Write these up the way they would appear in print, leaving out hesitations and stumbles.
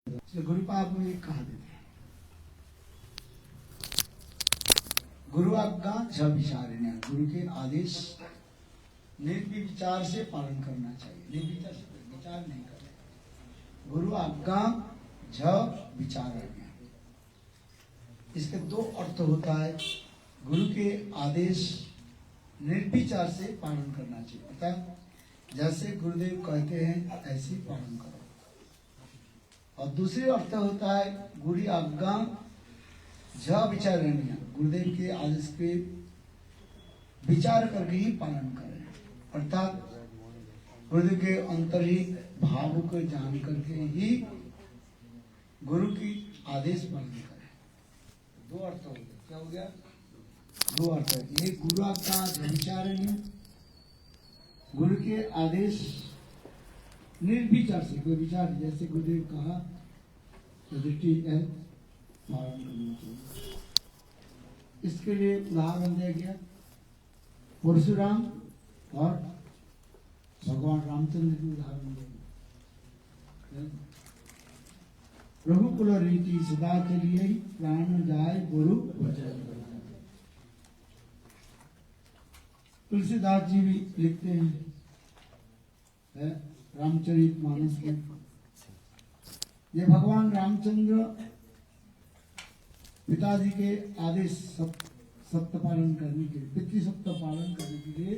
गुरुपाद में कहा देते हैं, गुरु आज्ञा छ विचारिण्य, गुरु के आदेश निर्विचार से पालन करना चाहिए। निर्विचार से विचार नहीं करना। गुरु आज्ञा छ विचारिण्य, इसके दो अर्थ होता है। गुरु के आदेश निर्विचार से पालन करना चाहिए, अर्थात जैसे गुरुदेव कहते हैं ऐसे पालन करो। और दूसरी अर्थ होता है गुरु आज्ञा झ विचारणीय, गुरुदेव के आदेश पे विचार करके ही पालन करें, अर्थात गुरुदेव के अंतर्हित भाव को जान करके ही गुरु की आदेश पालन करें। दो अर्थ हो गए, क्या हो गया? दो अर्थ है। एक गुरु आज्ञा झ विचारणीय, गुरु के आदेश निर्विचार से, कोई विचार, जैसे गुरुदेव कहा तो दृष्टि है पालन करना चाहिए। इसके लिए उदाहरण दिया गया परशुराम और भगवान रामचंद्र की उदाहरण दिया। रघुकुल रीति सदा चलिए, प्राण जाए गुरु वचन। तुलसीदास जी भी लिखते हैं रामचरित मानस में, ये भगवान रामचंद्र पिताजी के आदेश सत्य पालन करने के लिए, पितृ सत्य पालन करने के लिए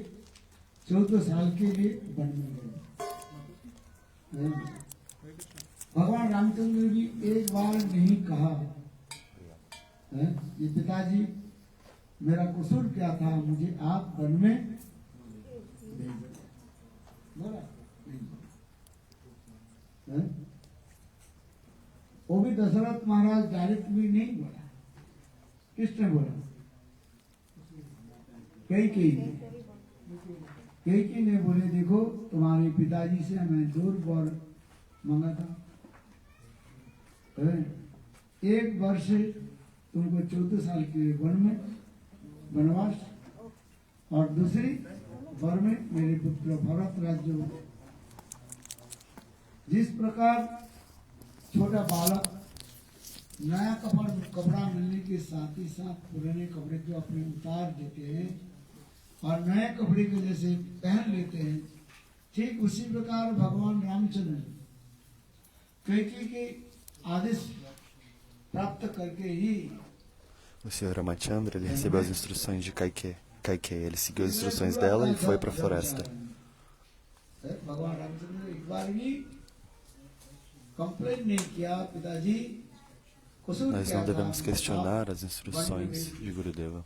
14 साल के लिए वन में गए। भगवान रामचंद्र भी एक बार नहीं कहा ये पिताजी मेरा कसूर क्या था, मुझे आप वन में भेज दो, बोला नहीं। वो भी दशरथ महाराज डायरेक्ट भी नहीं बोला, किसने बोला? कई ने बोले देखो तुम्हारे पिताजी से मैं 2 वर मांगा था, एक वर्ष तुमको 14 साल के वन में वनवास, और दूसरी वर में मेरे पुत्र भरत राज्य। जिस प्रकार छोटा बालक नया कपड़ा मिलने के साथ ही साथ पुराने कपड़े को अपने उतार देते हैं और नए कपड़े को जैसे पहन लेते हैं, ठीक उसी प्रकार भगवान रामचंद्र कैकेयी के आदेश प्राप्त करके ही o Senhor Ramachandra, ele recebeu as instruções de Kaikei. Ele seguiu as instruções dela e foi para a floresta. भगवान रामचंद्र एक बार भी कंप्लेन नहीं किया पिताजी कसूर Nós क्या não था, devemos questionar as instruções de Gurudeva.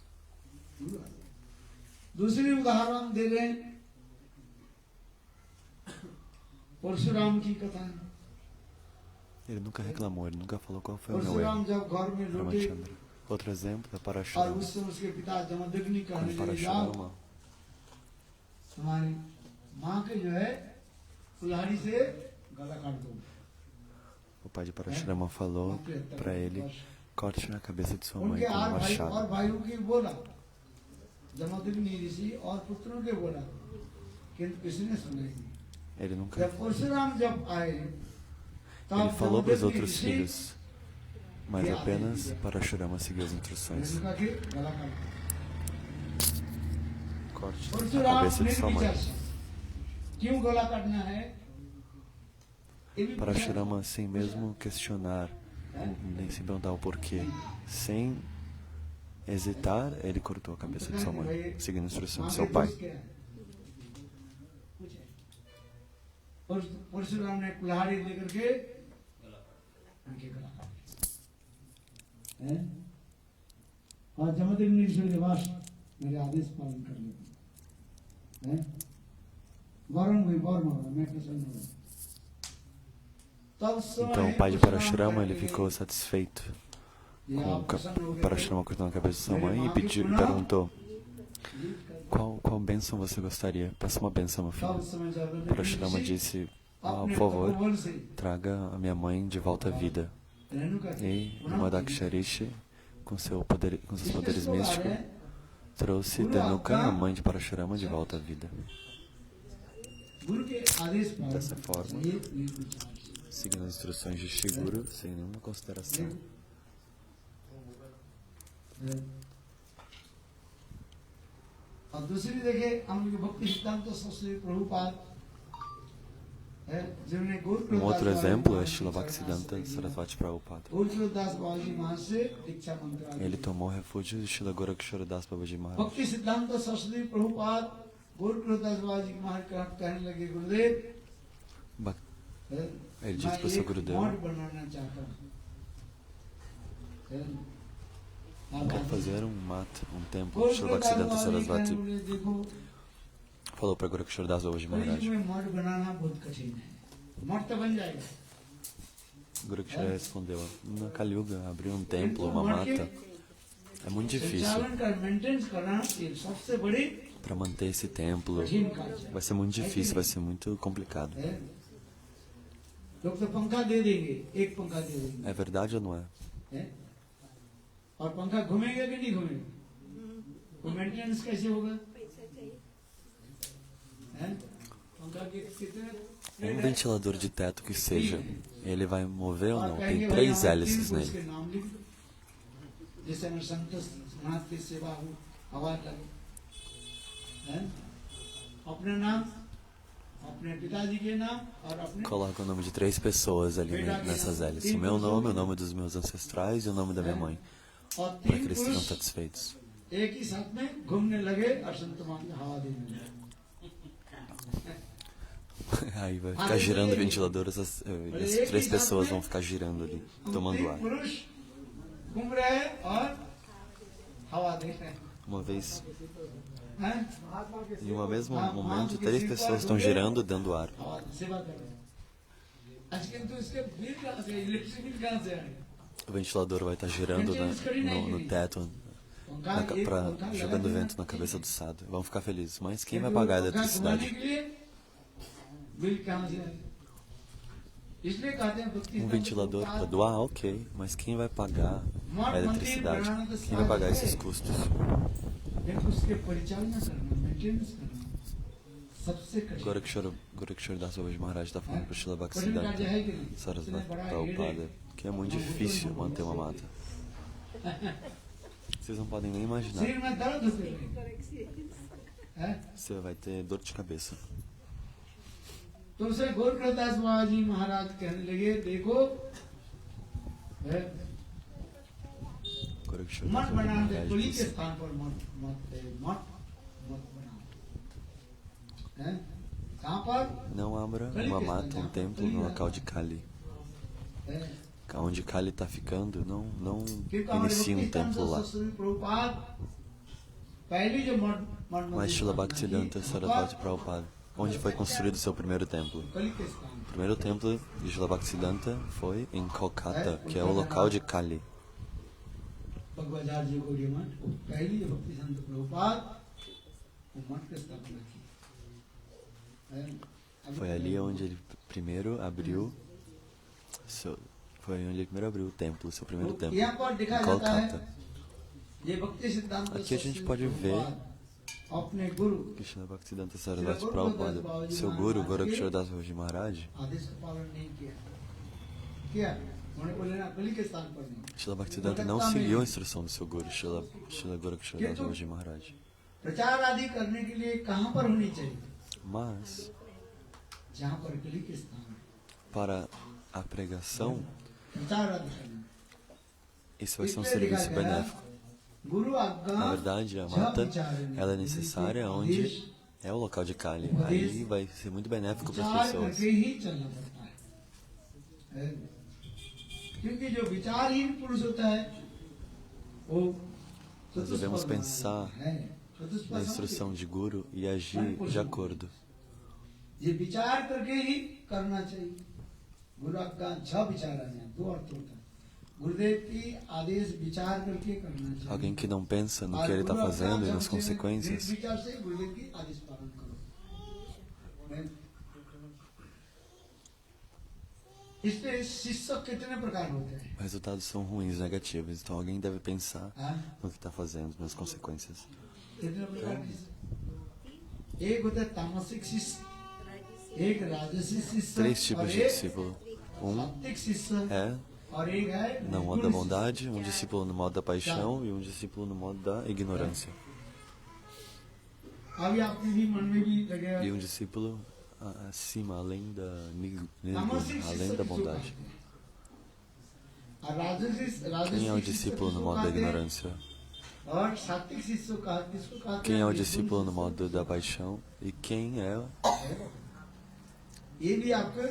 दूसरी उदाहरण दे रहे परशुराम की कथा। Ele nunca reclamou, ele nunca falou qual foi o meu Parshuram erro. जब घर में लौटे Ramachandra. Outro exemplo é और Parashurama. उस समय उसके पिता जमदग्नि कहने Quando लगे जाओ Parashurama, तुम्हारी माँ के जो है कुल्हाड़ी से गला काट दो। o pai de Parashurama falou para ele: corte na cabeça de sua mãe उनके com um और machado. भाइयों की बोला, जमदग्नि ऋषि और पुत्रों के बोला, किंतु किसी ने सुना ही नहीं। Ele nunca. जब परशुराम जब आए Ele falou para os Jamadagni outros ऋषि filhos, mas apenas Parashurama seguiu as instruções. उनका के गला काट दो। Corte na Parshuram cabeça de sua निर्विचार mãe. से क्यों गला काटना है? ये भी Parashurama, sem mesmo questionar, nem se perguntar o porquê, sem hesitar, ele cortou a cabeça de sua mãe, seguindo a instrução de seu pai. Parshuram ने कुल्हाड़ी लेकर के उनके गला काट दिया। और जमदग्नि ऋषि ने बस मेरे आदेश पालन कर लिया। वरुण भी वर मांगा, मैं प्रसन्न हूँ। Então o pai de Parashurama, ele ficou satisfeito com Parashurama cortando a cabeça de sua mãe e perguntou: qual bênção você gostaria? Peça uma bênção, meu filho. Parashurama disse: por favor, traga a minha mãe de volta à vida. E Madaksharishi, com seus poderes místicos, trouxe Dhanuka, a mãe de Parashurama, de volta à vida. Dessa forma, seguindo as instruções de Shri Guru, sem nenhuma consideração. और दूसरी देखे हम लोग भक्ति सिद्धांत सरस्वती प्रभुपाद है जिन्होंने Um outro exemplo é Srila Bhaktisiddhanta Sarasvati Prabhupada. Gaurdas बाबा जी महाराज से दीक्षा मंत्र Ele tomou refúgio de Srila Gorakshara Das Babaji Maharaj. भक्ति सिद्धांत सरस्वती प्रभुपाद गौरदास बाबा जी महाराज कहने लगे गुरुदेव Ele disse para o seu Gurudev: मठ बनाना चाहता हूँ quero fazer um mata, um templo. Srila Bhaktisiddhanta Sarasvati falou para Gorakshara Das Babaji Maharaj. Gorakshara respondeu: na Kali Yuga, abrir um templo, uma mata, é muito difícil. Para manter esse templo, vai ser muito difícil, vai ser muito complicado. É verdade ou não é? और पंखा घूमेगा कि नहीं घूमेगा वो मेंटेनेंस कैसे होगा पंखा के कितने Um ventilador de teto que seja, ele vai mover ou não? Tem 3 hélices nele. जैसे मैं संतोष नाथ की सेवा हो आवाज लगे अपने नाम अपने पिताजी के नाम और अपने Coloca o nome de 3 pessoas ali nessas hélices. O meu nome, o nome dos meus ancestrais e o nome da minha mãe. Para que eles estejam satisfeitos. एक ही साथ में घूमने लगे और संतमान की हवा देने लगे Aí vai ficar girando o ventilador, essas 3 pessoas vão ficar girando ali, tomando ar. घूम रहे हैं और हवा दे रहे हैं Uma vez, em um mesmo momento, 3 pessoas estão girando dando ar. सेवा कर रहे हैं आजकल तो इसके बिल कहाँ से इलेक्ट्रिक बिल कहाँ से आए O ventilador vai estar girando no teto, jogando vento na cabeça do sadhu. Vão ficar felizes. Mas quem vai pagar a eletricidade? Um ventilador para doar, ok. Mas quem vai pagar a eletricidade? Quem vai pagar esses custos? Gorakshara Das Babaji Maharaj está falando para Srila Bhaktisiddhanta Sarasvati Prabhupada que é muito difícil manter uma mata. Vocês não podem nem imaginar. Você vai ter dor de cabeça. तो उसे गोरखदास बाबा जी महाराज कहने लगे देखो Gorakshara मठ Das Babaji बनाने Maharaj कुली के disse: स्थान पर मठ मठ मठ बनाओ कहाँ पर não abra uma mata, um templo no local de Kali. Onde Kali está ficando, não inicie um templo lá. Mas Srila Bhaktisiddhanta Sarasvati Prabhupada, onde foi construído seu primeiro templo? O primeiro templo de Srila Bhaktisiddhanta foi em Kolkata, que é o local de Kali. Foi ali onde ele primeiro abriu o templo, seu primeiro templo, em Kolkata. Aqui a gente pode ver que Srila Bhaktisiddhanta Sarasvati Prabhupada, seu guru, Gorakshara Das Babaji Maharaj, Srila Bhaktisiddhanta não seguiu a instrução do seu guru, Srila Gorakshara Das Babaji Maharaj. Mas, para a pregação, isso vai ser um serviço benéfico. Na verdade, a mata ela é necessária onde é o local de Kali. Aí vai ser muito benéfico para as pessoas. Nós devemos pensar na instrução de Guru e agir de acordo. Alguém que não pensa no que ele está fazendo e nas consequências. Os resultados são ruins, negativos. Então alguém deve pensar no que está fazendo, nas consequências. Três tipos de discípulo. Um सात्विक शिष्य é और एक है no modo da निर्गुण bondade, um discípulo no modo da paixão e um discípulo no modo da ignorância. शिष्य। अभी आपके भी मन में भी लगेगा E um discípulo acima, além da तामसिक além शिष्य da किसको bondade. कहते हैं? और राजसिक Quem é o शिष्य discípulo no किसको modo da कहते हैं? ignorância? और सात्विक शिष्य किसको कहते Quem हैं? é o निर्गुण discípulo no शिष्य। modo da paixão? E quem é o ये भी आपको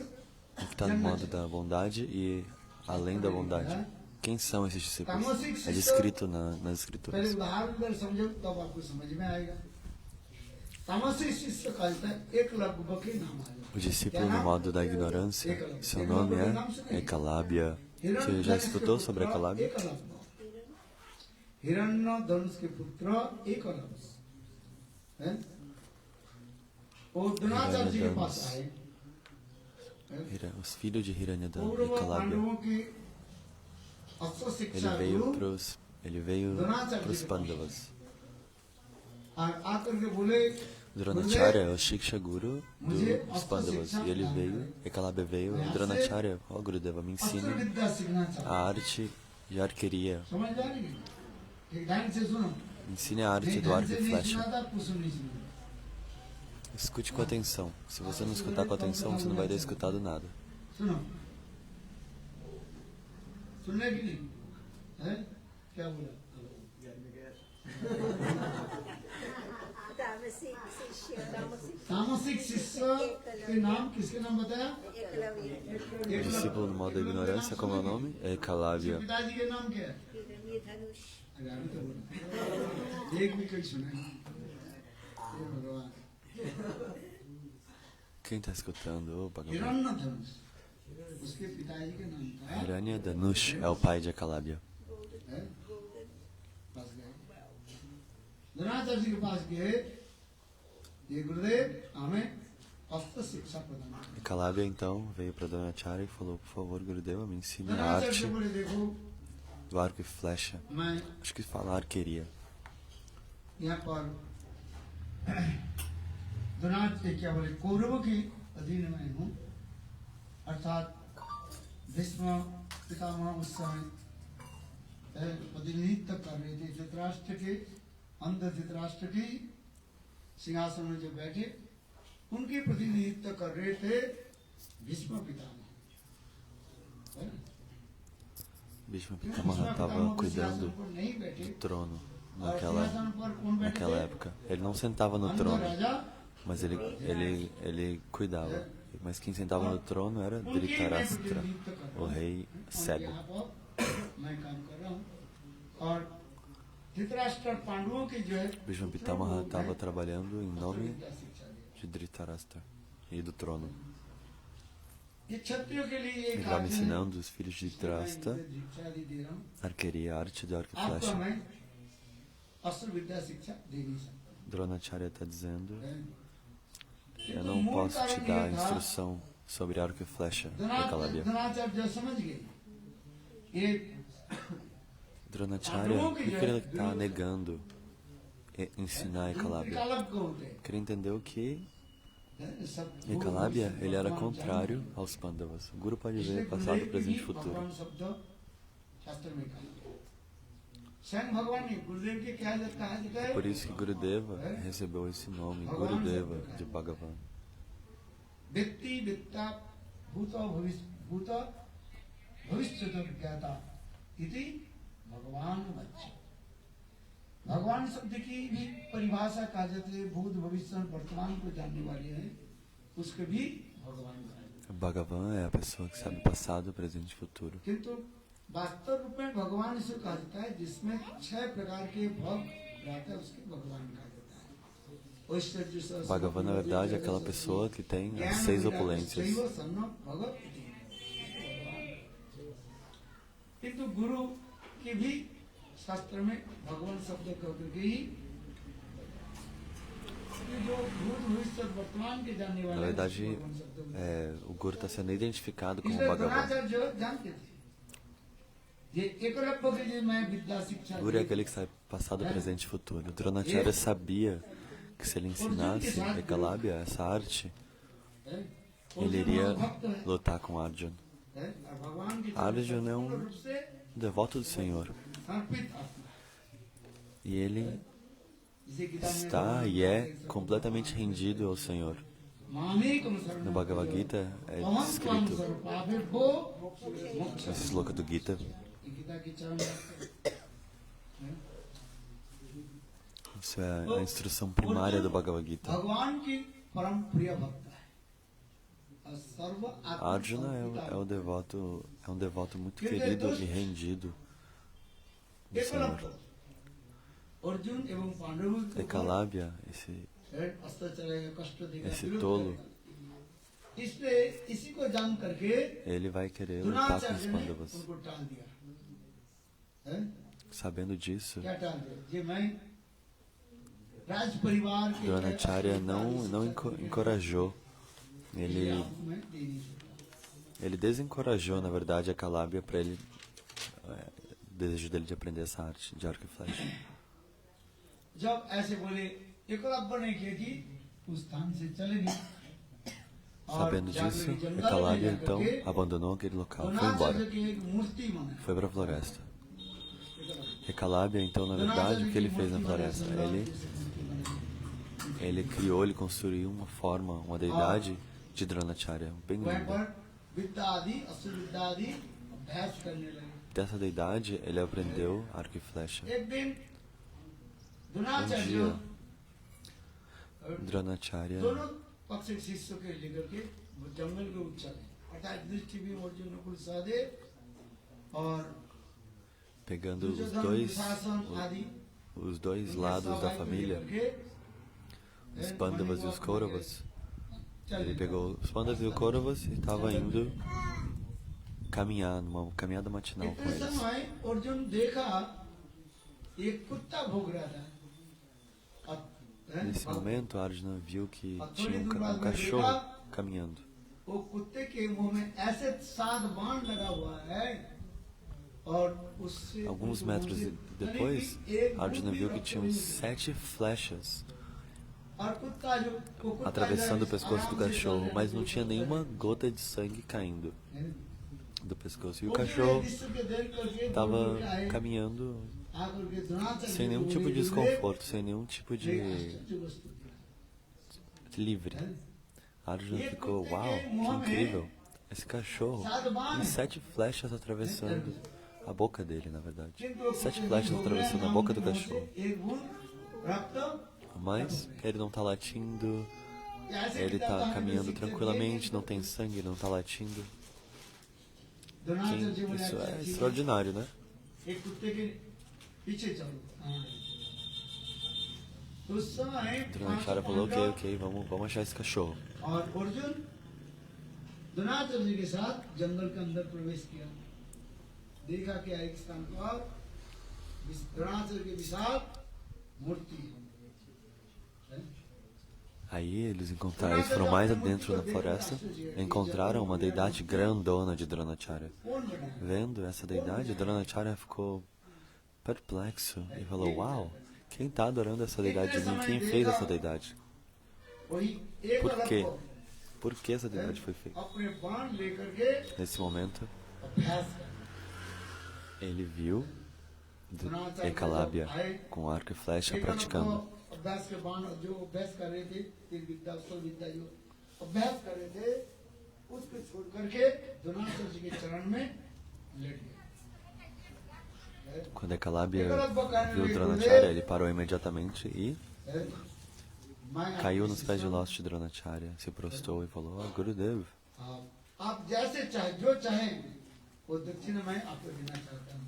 que está no modo da bondade e além da bondade? Quem são esses discípulos? É descrito nas पहले escrituras. उदाहरण अगर समझो तब आपको समझ में आएगा। तामसिक शिष्य कहता है एकलव्य के नाम आ O discípulo no modo da ignorância, seu nome é Ekalábia. Você já escutou sobre Ekalábia? हिरण्य धनुष के पुत्र एकलव्य हैं? वो द्रोणाचार्य जी के पास आए। Os filhos de Hiranyadana e Kaurava Ekalábia. पांडवों की अस्त्र शिक्षा Ele veio pros Pandavas. और आकर के बोले Dronacharya é o Shiksha Guru dos Pandavas. E ele veio, Ekalábia veio, Dronacharya, ó Gurudeva, me अस्त्र ensine विद्या सीखना चाहते a arte de arqueria. समझ जा रही है? एक ध्यान से सुनो। Ensine a arte नहीं do ध्यान arco से e नहीं flecha. सुना था कुछ नहीं सुना। Escute com atenção. Se você não escutar com atenção, você não vai ter escutado nada. सुनो सुनने की नहीं है क्या बोला तामसिक शिष्य के नाम किसके नाम बताया O discípulo no modo da ignorância, como é o nome? É Ekalábia. पिताजी के नाम क्या है अरे अभी तो बोला एक भी कोई सुना नहीं हे भगवान Quem está escutando? Ô, Bhagavan. हिरण्य धनुष उसके पिताजी के नाम था Hiranya Danush é o pai de Ekalábia. है? पास गए द्रोणाचार्य जी के पास गए ये गुरुदेव हमें अस्त्र शिक्षा प्रदान करें। Ekalábia então veio para Dronacharya e falou: Por favor, Gurudeva, me ensine a Dronacharya arte जी बोले देखो do arco e flecha. मैं Acho que fala arqueria. यहाँ पर द्रोणाचार्य क्या बोले कौरवों के अधीन में हूँ अर्थात भीष्म पितामह उस समय प्रतिनिधित्व कर रहे थे धृतराष्ट्र के अंध धृतराष्ट्र के सिंहासन में जो बैठे उनके प्रतिनिधित्व कर रहे थे भीष्म पितामह है ना? Bhishma क्योंकि Pitamaha भीष्म estava पितामह उस cuidando सिंहासन पर नहीं बैठे do trono और सिंहासन पर कौन बैठे naquela थे? época. Ele não sentava no अंध trono, राजा mas ele cuidava. Mas quem sentava no trono era उनके मैं Dhritarashtra, प्रतिनिधित्व कर रहा o हूँ। rei और cego. यहाँ पर मैं काम कर रहा हूँ और धृतराष्ट्र और पांडवों के जो है Bhishma Pitamaha estava trabalhando em nome विद्या शिक्षा दे। de Dhritarashtra e do trono. ये क्षत्रियों के लिए Ele एक estava आज्ञा है। ensinando os filhos de Dhritarashtra मैं दीक्षा भी दे रहा हूँ arqueria, a arte de arco e आपको flecha. मैं अस्त्र विद्या शिक्षा दे नहीं सकता Dronacharya está dizendo: है। Eu तो não मूल posso कारण te ये dar था, instrução sobre arco e flecha, Ekalábia. Dronacharya जो समझ गए ये Dronacharya, por que ele está negando ensinar Ekalábia? विकल्प को होते हैं। Porque ele entendeu que है, सब Ekalábia ele era भगवान contrário जानते हैं। aos Pandavas. O Guru pode इसलिए ver passado, गुरुदेव presente e की futuro. भगवान शब्द शास्त्र में कहा स्वयं भगवान ने गुरुदेव के क्या कहा जाता है Por isso que Gurudeva recebeu esse nome, Gurudeva de Bhagavan. व्यक्ति वित्ता भूत भविष्य ज्ञाता इति भगवान वच्य भगवान शब्द की भी परिभाषा कहा जाती है भूत भविष्य और वर्तमान को जानने वाले हैं उसके भी भगवान कहा जाता Bhagavan é a pessoa que sabe passado, presente e futuro. है किंतु वास्तव रूप में भगवान से कहा जाता है जिसमें 6 प्रकार के भव रहता है उसके भगवान कहा जाता है ऐश्वर्य सहस्र Bhagavan, na verdade, é aquela pessoa que tem as 6 opulências. शैव सन्न भगवत इति। किंतु गुरु की भी शास्त्र में भगवान शब्द कह करके ही ये जो भूत भविष्य और वर्तमान के जानने Na वाले हैं, verdade, भगवान शब्द o Guru está sendo identificado como इसलिए Bhagavan. द्रोणाचार्य जो जानते थे ये एकलव्य के लिए मैं विद्या शिक्षा Guru é aquele que sabe passado, presente e futuro. Dronacharya sabia que se ele ensinasse Ekalábia essa arte, है, ele iria lutar com Arjuna. है और भगवान के Arjuna é पूर्ण um रूप से devoto do Senhor. समर्पित आत्मा E ele जिसे गीता में está e é completamente rendido ao Senhor. मामेकम No शरणं Bhagavad Gita é त्वं descrito, सर्वपापेभ्यो मोक्षः nesse sloka do Gita, ये गीता के चरण है। isso é a instrução primária do Bhagavad Gita. भगवान की परम प्रिय भक्त है और सर्व आत्मा Arjuna é um devoto muito querido e rendido do Senhor. Eklavya अर्जुन एवं पांडवों को Ekalabhya, अस्त्र चलेगा कष्ट देगा esse विरोध tolo, करेगा। इसलिए इसी को जान करके ele vai querer lutar com os Dronacharya ने Pandavas. उनको टाल दिया है? Sabendo disso, क्या टाल दिया ये मैं राज परिवार के Dronacharya não encorajou, ele मैं दे नहीं सकता। Ele desencorajou, na verdade, a Calabria para ele, o desejo dele de aprender essa arte de arco e flecha. जब ऐसे बोले एकलव्य ने किया कि उस स्थान से चले गए और Sabendo disso, जाकर जंगल a में Calabria जाकर então के abandonou aquele local, foi Dronacharya embora, की एक मूर्ति बनाई। foi para a floresta. E Calabria, então, na verdade, o que ele fez na floresta? Ele criou, ele construiu uma forma, uma deidade de Dronacharya, bem वहाँ linda. पर विद्या आदि असुर विद्या आदि अभ्यास करने लगे। Dessa deidade, ele aprendeu arco e flecha. एक दिन Um द्रोणाचार्य dia, Dronacharya दोनों पक्ष के शिष्यों के लेकर के वो जंगल के उच्चल अर्थात दृष्टि भी अर्जुन नकुल सहदेव और pegando दुर्योधन दुशासन आदि os dois lados da família, os Pandavas e os Kauravas. Ele pegou os Pandavas e os Kauravas e estava indo caminhar, numa caminhada matinal com इतने eles. समय अर्जुन देखा एक कुत्ता भोग रहा था। Nesse momento, Arjuna viu que tinha um cachorro caminhando. वो कुत्ते के मुंह में ऐसे 7 बाण लगा हुआ है और उससे Alguns metros depois, Arjuna viu que tinham 7 flechas और कुत्ता जो वो कुत्ता atravessando o जो pescoço do आराम से cachorro, चलने mas लगा, não tinha nenhuma gota de sangue caindo do pescoço. E o वो cachorro दृश्य के देख करके estava दौड़ के आए, caminhando आकर के द्रोणाचार्य sem nenhum को tipo de बोले, desconforto, sem nenhum tipo "ये de आश्चर्य वस्तु है।" livre. Arjuna ficou, uau, que incrível. Esse cachorro tem 7 flechas atravessando a boca dele, na verdade. 7 flechas atravessando a boca do cachorro. एक बूंद रक्त Mas ele não tá latindo, ऐसे ele किताब tá में caminhando लिखते tranquilamente, não tem sangue, ele não tá latindo. Dronacharya जी बोले, Isso "अच्छा, é ठीक है, extraordinário, né? एक कुत्ते के पीछे चलो।" तो उस समय Dronacharya falou, ok, vamos achar esse cachorro. और अर्जुन द्रोणाचार्य जी के साथ जंगल के अंदर प्रवेश किया। देखा कि एक स्थान पर द्रोणाचार्य के विशाल मूर्ति है। Aí eles foram mais adentro na floresta, encontraram uma deidade grandona de Dronacharya. कौन बना है? Vendo essa deidade, Dronacharya ficou perplexo e falou, uau, quem está adorando essa deidade de mim? Quem fez essa deidade? वही एक Por अलग quê? को Por que essa deidade foi feita? अपने बाण लेकर के Nesse momento, अभ्यास कर ele viu Ekalabhya com arco e flecha praticando. अभ्यास के बाण जो अभ्यास कर रहे थे तीर विद्या अस्त्र विद्या जो अभ्यास कर रहे थे उसको छोड़ करके द्रोणाचार्य जी के चरण में लेट गया। Quando Ekalabhya viu Dronacharya, ele parou imediatamente e मैं caiu nos pés de lótus de Dronacharya, se prostrou e falou, oh, Gurudev, आप जैसे चाहे जो चाहे वो दक्षिणा मैं आपको देना चाहता हूँ।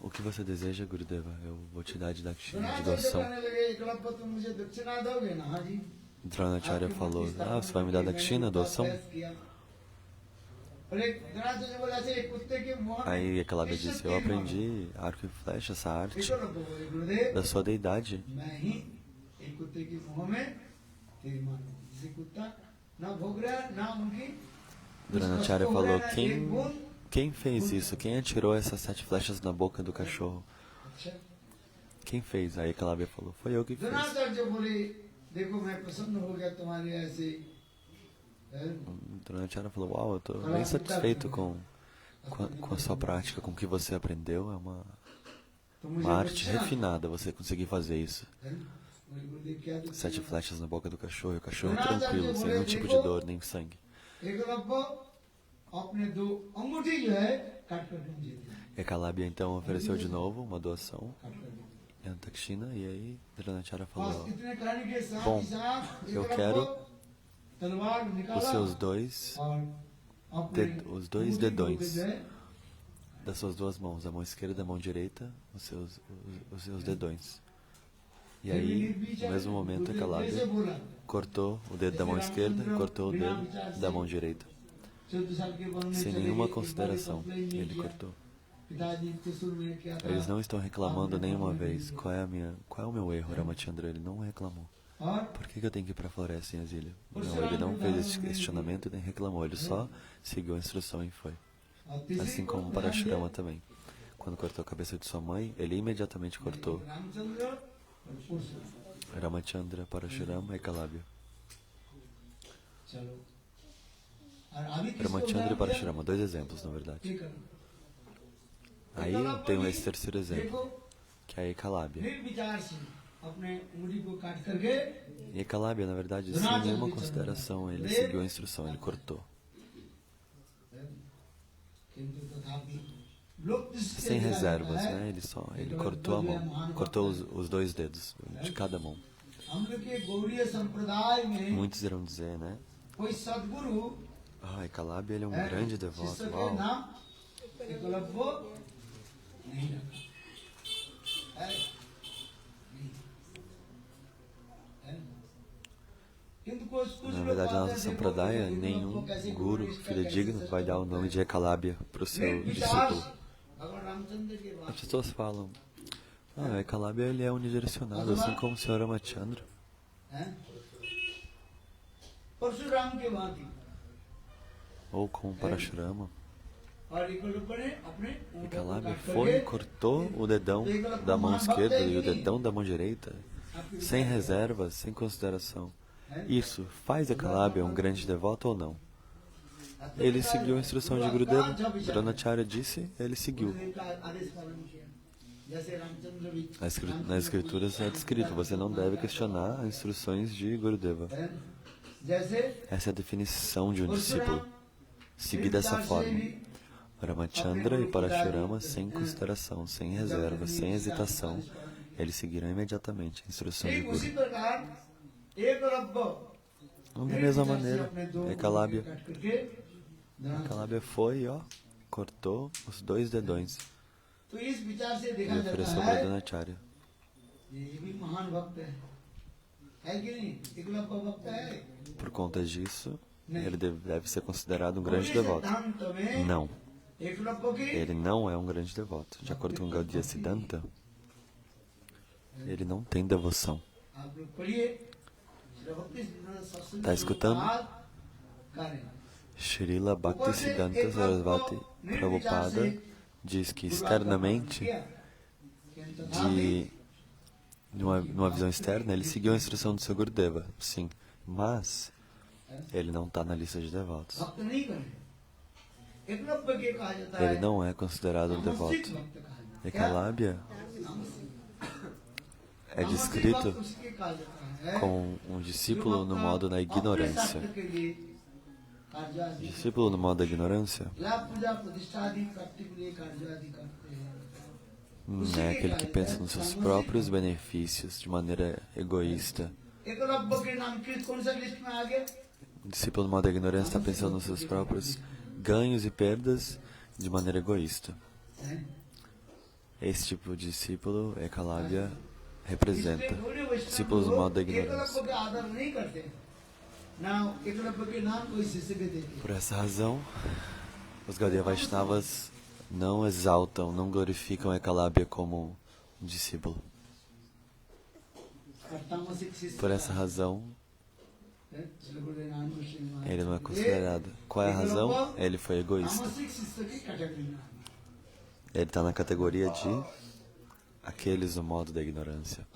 o que você deseja, Gurudeva? Eu vou te dar de dakshina, de Dronacharya doação. कहने लगे एकलव्य तुम मुझे दक्षिणा दोगे ना? हाँ जी। Dronacharya falou, ah, você vai me dar dakshina, doação? Aí Ekalabhya disse, eu aprendi arco e flecha, essa arte da sua deidade. Dronacharya falou, quem fez isso? Quem atirou essas 7 flechas na boca do cachorro? Quem fez? Aí Ekalabhya falou, foi eu que fiz. Dronacharya बोले देखो मैं प्रसन्न हो गया तुम्हारे ऐसे Dronacharya falou, uau, eu estou bem satisfeito com a sua prática, com o que você aprendeu. É uma arte refinada você conseguir fazer isso. 7 flechas na boca do cachorro, e o cachorro tranquilo, sem nenhum tipo de dor, nem sangue. Eklavya então ofereceu de novo uma doação, Dakshina, e aí Dronacharya falou, bom, eu quero os seus os dois dedões das suas duas mãos, a mão esquerda e a mão direita, os seus dedões. E aí, no mesmo momento, Eklavya cortou o dedo da mão esquerda e cortou o dedo da mão direita. Sem nenhuma consideração, ele cortou. Eles não estão reclamando nenhuma vez. Qual é o meu erro, Ramachandra? Ele não reclamou. Por que eu tenho que ir para a floresta em exílio? Não, ele não fez esse questionamento nem reclamou. Ele só seguiu a instrução e foi. Assim como Parashurama também. Quando cortou a cabeça de sua mãe, ele imediatamente cortou Ramachandra, Parashurama e Eklavya. Ramachandra e Parashurama, 2 exemplos, na verdade. Aí tem esse terceiro exemplo, que é a Eklavya. E Eklavya, na verdade, sem nenhuma consideração, ele seguiu a instrução, ele cortou. Sem reservas, né? Ele cortou a mão, cortou os 2 dedos de cada mão. Muitos irão dizer, né? Eklavya, ele é um grande devoto, uau. Na verdade, na nossa Sampradaya, nenhum guru fidedigno vai dar o nome de Eklavya para o seu discípulo. As pessoas falam, Eklavya ele é unidirecionado, assim como o Sr. Ramachandra. Ou como Parashurama. Eklavya foi, cortou o dedão da mão esquerda e o dedão da mão direita, sem reservas, sem consideração. Isso faz Eklavya um grande devoto ou não? Ele seguiu a instrução de Gurudeva. Dronacharya disse, ele seguiu. Nas escrituras é descrito, você não deve questionar as instruções de Gurudeva. Essa é a definição de um discípulo. Seguir dessa forma. Ramachandra e Parashurama, sem consideração, sem reserva, sem hesitação, eles seguiram imediatamente a instrução de Guru. Da mesma maneira, Eklavya foi, cortou os 2 dedões e ofereceu para Dronacharya. Por conta disso, ele deve ser considerado um grande devoto. Não. Ele não é um grande devoto. De acordo com Gaudiya Siddhanta, ele não tem devoção. Está escutando? Srila Bhaktisiddhanta Sarasvati Prabhupada diz que externamente, numa visão externa, ele seguiu a instrução do seu Gurudeva, sim, mas ele não está na lista de devotos. Ele não é considerado um devoto. Eklavya é descrito como um discípulo no modo da ignorância. Discípulo no modo da ignorância é aquele que pensa nos seus próprios benefícios de maneira egoísta. O discípulo no modo da ignorância está pensando nos seus próprios ganhos e perdas de maneira egoísta. Esse tipo de discípulo, Eklavya representa. Discípulos no modo da ignorância. Por essa razão, os Gaudiya Vaishnavas não exaltam, não glorificam Eklavya como um discípulo. Por essa razão, ele não é considerado. Qual é a razão? Ele foi egoísta. Ele está na categoria de aqueles no modo da ignorância.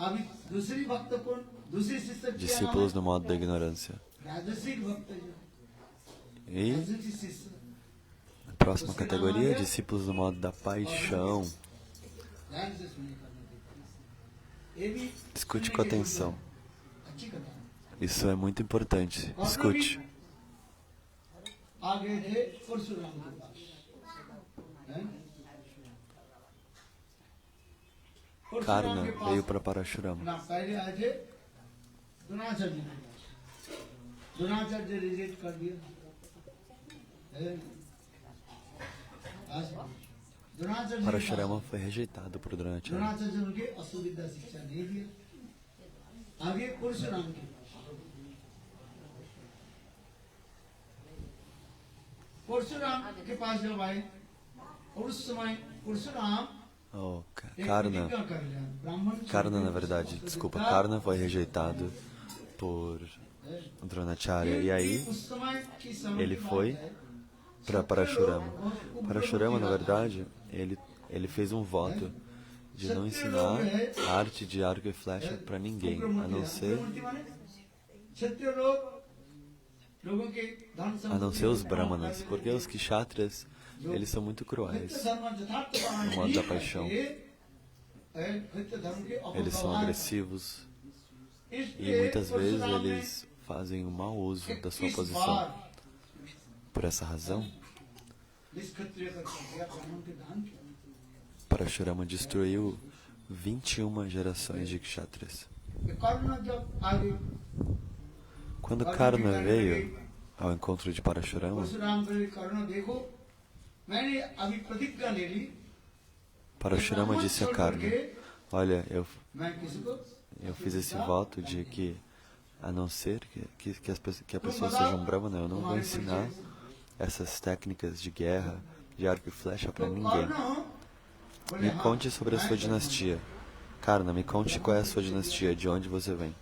Discípulos no modo da ignorância. E Hazrat Sisra, a próxima categoria, discípulos do modo da paixão. ध्यान से सुनिए करना देखिए। ये भी Escute सुनने com के atenção. योग्य अच्छी कथा है। Isso é muito importante. Escute. आ गए थे परशुराम के पास, हैं? परशुराम Karna के veio पास para Parashurama. ना पहले आए थे द्रोणाचार्य के पास, द्रोणाचार्य रिजेक्ट कर दिया, हैं? द्रोणाचार्य के Parashurama foi rejeitado por Dronacharya. Dronacharya ने उनके असुविधा शिक्षा नहीं दिया। आगे परशुराम के पास, परशुराम के पास जब आए और उस समय परशुराम Oh, एक Karna, प्रतिज्ञा कर लिया, ब्राह्मण Karna na verdade, desculpa, Karna foi rejeitado por Dronacharya. E aí उस समय की समय ele की बात foi है, para Parashurama. Parashurama, na verdade, ele fez um voto de não ensinar a arte de arco e flecha para ninguém, a não ser क्षत्रिय लोग लोगों के धन os brahmanas, porque os kshatriyas, eles são muito cruéis. No modo da paixão. Eles são agressivos e muitas vezes eles fazem um mau uso da sua posição. Por essa razão, Parashurama destruiu 21 gerações de kshatriyas. Quando Karna veio ao encontro de Parashurama, Parashurama disse a Karna: olha, eu fiz esse voto de que, a não ser que a pessoa seja um brahmana, eu não vou ensinar essas técnicas de guerra, de arco e flecha para ninguém. Me conte sobre a sua dinastia. Karna, me conte qual é a sua dinastia, de onde você vem.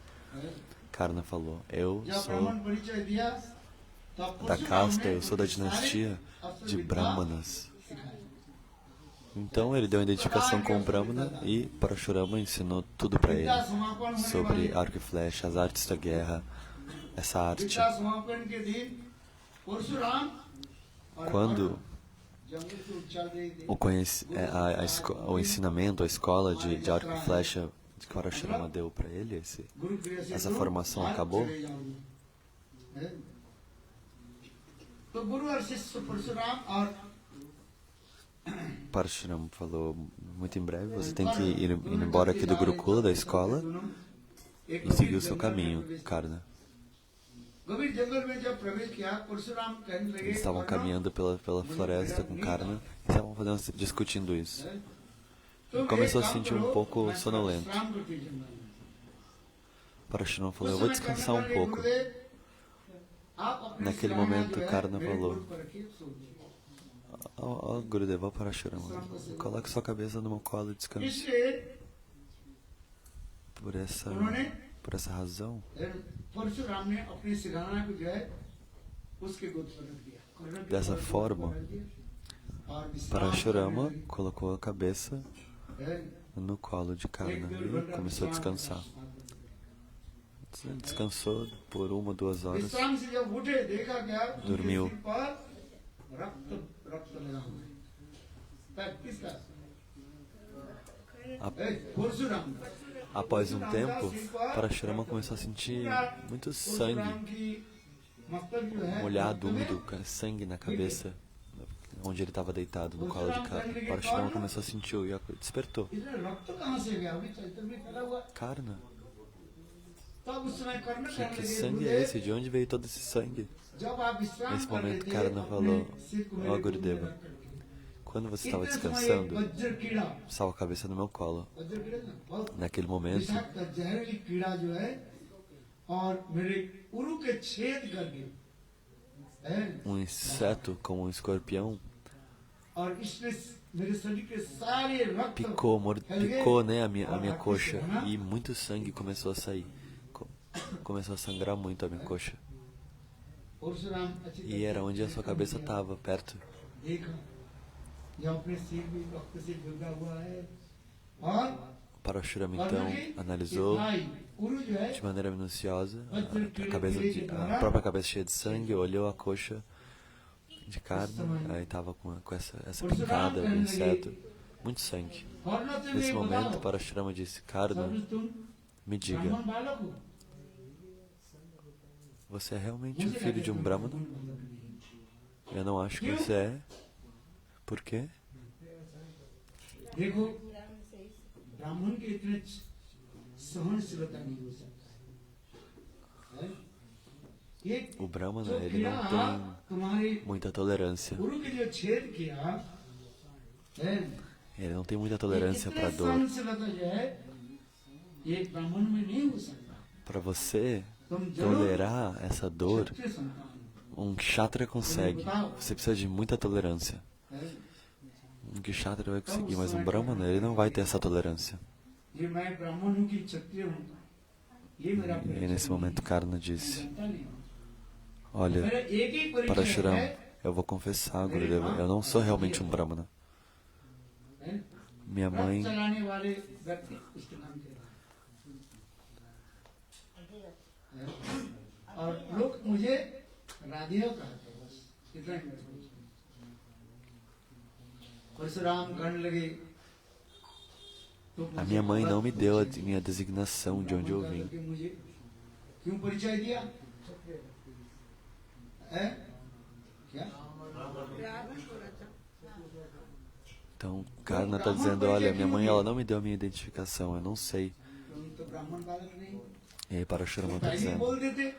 Karna falou: eu sou da casta, eu sou da dinastia de Brahmanas. Então ele deu a identificação com o Brahmana e Parashurama ensinou tudo para ele sobre arco e flecha, as artes da guerra, essa arte. Quando o ensinamento, a escola de arco e flecha que Parashurama deu para ele, essa formação acabou, Parashurama falou: muito em breve você tem que ir embora aqui do Gurukula, da escola, e seguir o seu caminho, Karna. Eles estavam caminhando pela floresta com Karna e estavam discutindo isso. Começou a se sentir um pouco sonolento. Parashurama falou: eu vou descansar um pouco. Naquele momento, Karna falou: ó, Gurudeva Parashurama, coloque sua cabeça no meu colo e descanse. Por essa razão, dessa forma, Parashurama colocou a cabeça no colo de Karna e começou a descansar. Descansou por 1 ou 2 horas, dormiu. Após um tempo, Parashurama começou a sentir muito sangue molhado, úmido, sangue na cabeça, onde ele estava deitado no colo de Karna. Parashurama começou a sentir e despertou. Karna, que sangue é esse? De onde veio todo esse sangue? Nesse momento, Karna falou: ó, Gurudeva, quando você estava descansando, estava a cabeça no meu colo. Naquele momento, um inseto como um escorpião picou, né, a minha coxa, e muito sangue começou a sair. Começou a sangrar muito a minha coxa. E era onde a sua cabeça estava, perto. Parashurama então analisou de maneira minuciosa a própria cabeça cheia de sangue, olhou a coxa de carne, aí tava com essa picada de inseto, muito sangue. Nesse momento, Parashurama disse, Karna, me diga, ब्राह्मण बालक हो você é realmente o filho de um Brahmana? Eu não acho que você é. Por quê? देखो ब्राह्मण के इतने सहनशीलता नहीं हो सकता है? एक O Brahmana, जो ele किया não tem तुम्हारे muita tolerância. गुरु के जो छेद किया है Ele não tem muita tolerância para dor. सहनशीलता जो है ये ब्राह्मण में नहीं हो सकता Para você तुम जरूर tolerar essa dor, क्षत्रिय संतान um Kshatriya consegue. Você precisa de muita tolerância. है Um Kshatriya vai conseguir, mas um Brahmana, ele não vai ter essa tolerância. ये मैं ब्राह्मण हूँ कि क्षत्रिय हूँ ये मेरा E aí, nesse momento, Karna disse, जानता नहीं हूँ olha, मेरा एक ही परिचय Parashurama, है eu vou confessar, Gurudeva, eu não sou realmente um Brahmana. हैं? Minha रथ mãe, चलाने वाले व्यक्ति उसके नाम के हैं? और लोग मुझे राधिया कहते हैं बस इतना ही मेरे को। परशुराम गण लगे तो a मुझे minha mãe não me deu a परिचय minha designação de onde eu ब्राह्मण vim. करके मुझे क्यों परिचय दिया है क्या Então, Karna está dizendo, olha, minha mãe ela não me deu a minha identificação, eu não sei. तुम तो ब्राह्मण बालक नहीं E aí Parashurama está पहले ही dizendo, बोल देते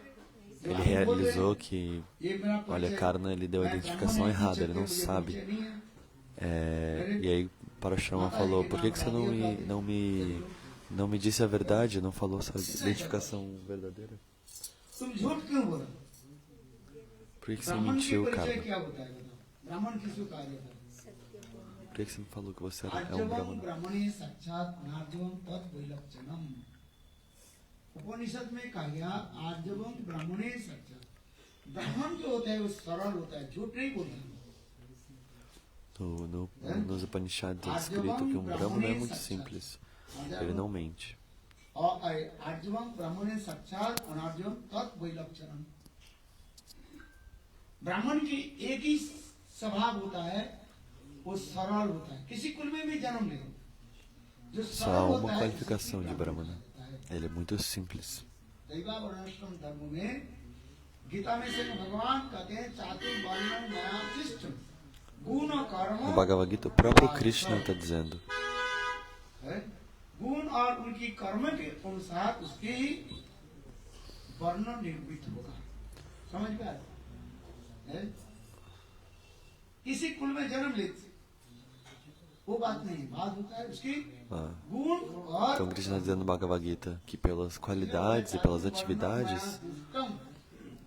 ele realizou que, ये मेरा olha, परिचय Karna ele deu a मैं identificação ब्राह्मण errada, ele नहीं, não मुझे sabe. परिचय नहीं है। E aí Parashurama falou, por que você não me disse a verdade, não falou essa identificação verdadeira? तुम झूठ क्यों बोला Por que você ब्राह्मण की mentiu, परिचय Karna? क्या होता है बताओ ब्राह्मण किसको कहा जाता है Por que você não falou que você é um आर्जवम Brahmana? ब्राह्मणे साक्षात नार्जवम तत् वैलक्षणम उपनिषद में कहा गया आर्जवम ब्राह्मणे साक्षात ब्राह्मण जो होता है वो सरल होता है झूठ नहीं बोलता Nos Upanishads é escrito que um Brahmana é muito simples, ele não mente. और आर्जवम ब्राह्मणे साक्षात अनार्जवम तत् वैलक्षणम ब्राह्मण की एक ही स्वभाव होता है वो सरल होता है किसी कुल में भी जन्म ले जो Só सरल há uma होता है qualificação de Brahmana, ele é muito simples. दैवावरणम धर्म में गीता में से भगवान कहते हैं चातुर्वर्ण्यम मया कृष्ण गुण और कर्म No Bhagavad Gita, o próprio Krishna está dizendo, है गुण और उनकी कर्म के अनुसार उसकी वर्णन निर्मित होगा समझ में आया है? किसी कुल में जन्म लेते वो बात नहीं बात होता है उसकी ah, गुण और então Krishna está dizendo no Bhagavad Gita que pelas qualidades e pelas atividades,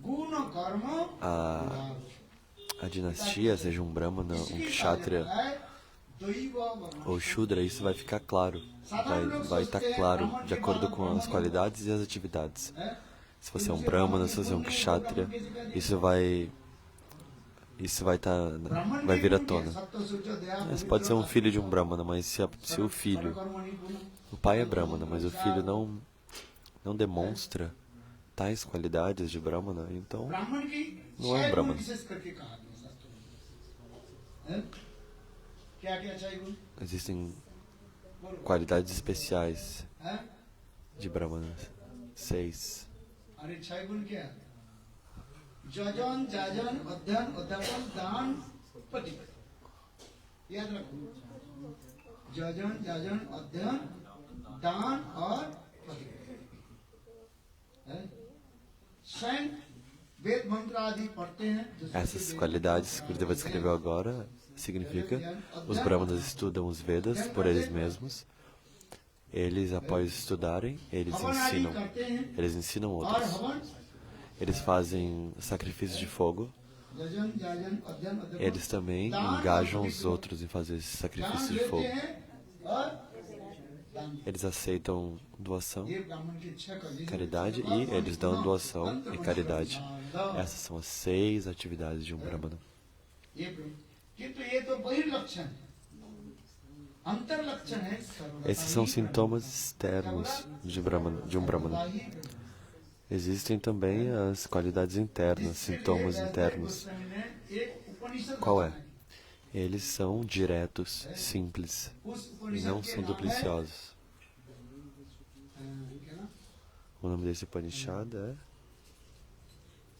गुण और कर्म a dinastia, seja um Brahmana, um Kshatriya ou Shudra, isso vai ficar claro, vai estar claro de acordo com as qualidades e as atividades. Se você é um Brahmana, se você é um Kshatriya, isso vai vir à tona. Você pode ser um filho de um Brahmana, mas se o filho, o pai é Brahmana, mas o filho não demonstra tais qualidades de Brahmana, então não é um Brahmana. Existem qualidades especiais de Brahmanas. 6. अरे छह गुण क्या है जजन जाजन अध्ययन अध्यापन दान प्रतिपत्ति याद रखो जजन जाजन अध्ययन दान और प्रतिपत्ति स्वयं वेद मंत्र आदि पढ़ते हैं Essas qualidades que o Gurudeva descreveu agora significa os Brahmanas estudam os Vedas por eles mesmos. Eles, após estudarem, eles ensinam outros. Eles fazem sacrifício de fogo. Eles também engajam os outros em fazer esse sacrifício de fogo. Eles aceitam doação, caridade e eles dão doação e caridade. Essas são as 6 atividades de um Brahmana. Esses são sintomas externos de um Brahmana. Existem também as qualidades internas, sintomas internos. उपनिषद Qual बताना é? है। Eles são diretos, simples, उस e उपनिषद não के são नाम है dupliciosos. क्या ना? O nome desse Upanishad é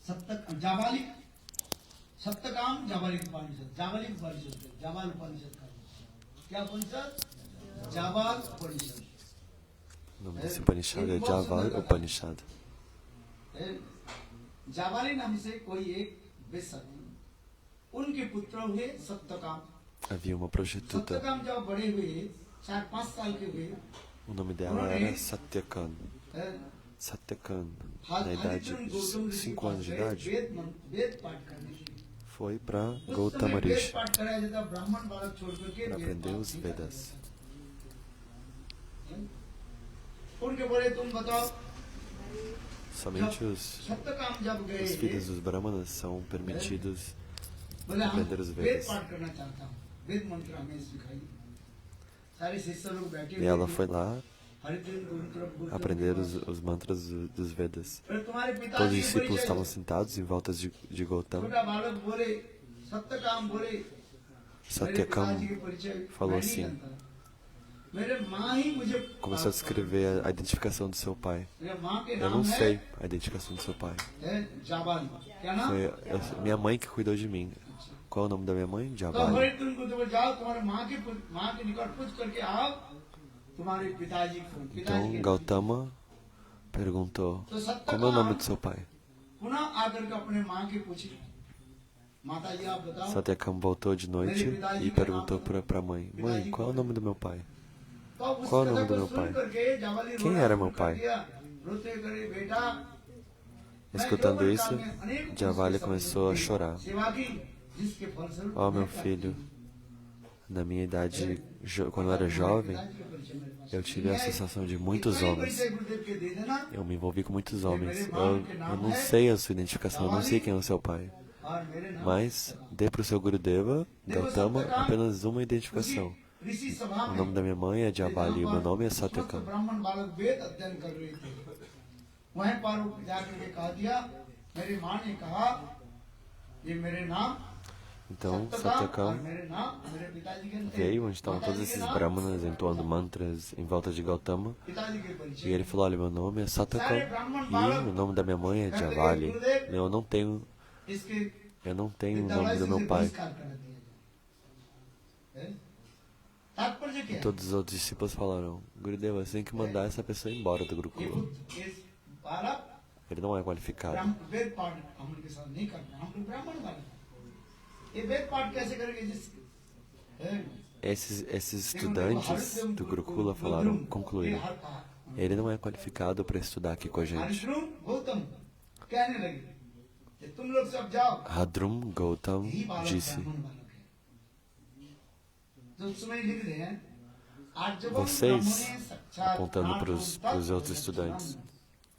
सप्तक जाबालिक सप्तकाम जाबालिक उपनिषद जाबाल उपनिषद का क्या उपनिषद जाबाल उपनिषद O nome desse Upanishad é Javal Upanishad. Jabali नाम से कोई एक बेसती उनके पुत्र हुए सप्तकाम Havia uma prostituta, सप्तकाम जब बड़े हुए 4-5 साल के हुए o nome dela era Satyakan. Satyakan, na idade de 5 anos de idade, वेद पाठ करने के लिए foi para उस समय Gautama वेद Rishi पाठ कराया जाता ब्राह्मण बालक छोड़ करके para वेद aprender पाठ os नहीं Vedas. करते। उनके बोले तुम बताओ Somente सप्तकाम जब गए os filhos dos Brahmanas são permitidos बोले हम aprender os वेद Vedas. पाठ करना चाहता हूँ वेद मंत्र हमें सिखाइए सारे शिष्य लोग बैठे E ela foi lá हरिद्र Gurukul aprender os mantras dos Vedas. फिर तुम्हारे Todos os पिताजी के discípulos परिचय estavam sentados em volta de Gautama. छोटा बालक बोले सप्तकाम बोले मेरे Satyakam पिताजी के परिचय falou मैं नहीं assim, जानता। मेरे माँ ही मुझे começou a descrever a identificação do seu pai. मेरे माँ के Eu नाम não है sei a identificação do seu pai. Jabali क्या नाम Foi minha mãe que cuidou de mim. Qual é o nome da minha mãe? तो Jabali. हरिद्र को तो जाओ तुम्हारे माँ के निकट पूछ करके आओ तुम्हारे पिताजी को पिताजी के Então Gautama perguntou, तो como é o nome सप्तकाम do seu pai? पुनः आकर के अपने माँ के पूछे माता जी आप बताओ Satyakam voltou de noite e perguntou para a mãe, mãe, qual é o nome do meu pai? तो उस qual é o कथा nome do को meu सुन pai? करके जाबाली Quem रोना era शुरू meu कर pai? दिया, रोते करे बेटा मैं Escutando यौवन isso, काल में अनेक पुरुष Javali के começou a सम्मुख chorar. सेवा की जिसके फलस्वरूप Ó, मैं meu प्राप्त filho, हुई। na minha idade, quando eu era jovem, eu tive a sensação de muitos homens. Eu me envolvi com muitos homens. Eu não sei a sua identificação, eu não sei quem é o seu pai. Mas dê para o seu Gurudeva, Gautama, apenas uma identificação. O nome da minha mãe é Jabali e o meu nome é Satyakam. वहीं पर जाकर के कहा दिया मेरी माँ ने कहा ये मेरे नाम Então, और Satyakam मेरे नाम मेरे पिताजी के नाम veio onde estavam todos esses brahmanas entoando mantras em volta de Gautama. पिताजी के E परिचय ele falou, olha, meu nome é Satyakam e o nome da minha mãe é Javali. Eu não tenho इसके o nome do meu pai. बहिष्कार कर दिया है? तात्पर्य क्या है? Todos os outros discípulos falaram, Gurudeva, você tem que mandar essa pessoa embora do ये Gurukula. बुद्ध इस बालक Ele não é qualificado. वेद पाठ हम उनके साथ नहीं करते हम लोग ब्राह्मण बालक हैं। ये वेद पाठ कैसे करेंगे जिस है? Esses estudantes do Gurukula falaram, concluíram, ele não é qualificado para estudar aqui com a gente. हरिद्रुम गौतम कहने लगे कि तुम लोग सब जाओ Hadrum Gautam यही बालक disse, ब्राह्मण बालक है तो उस समय लिख रहे हैं vocês, apontando para os outros estudantes,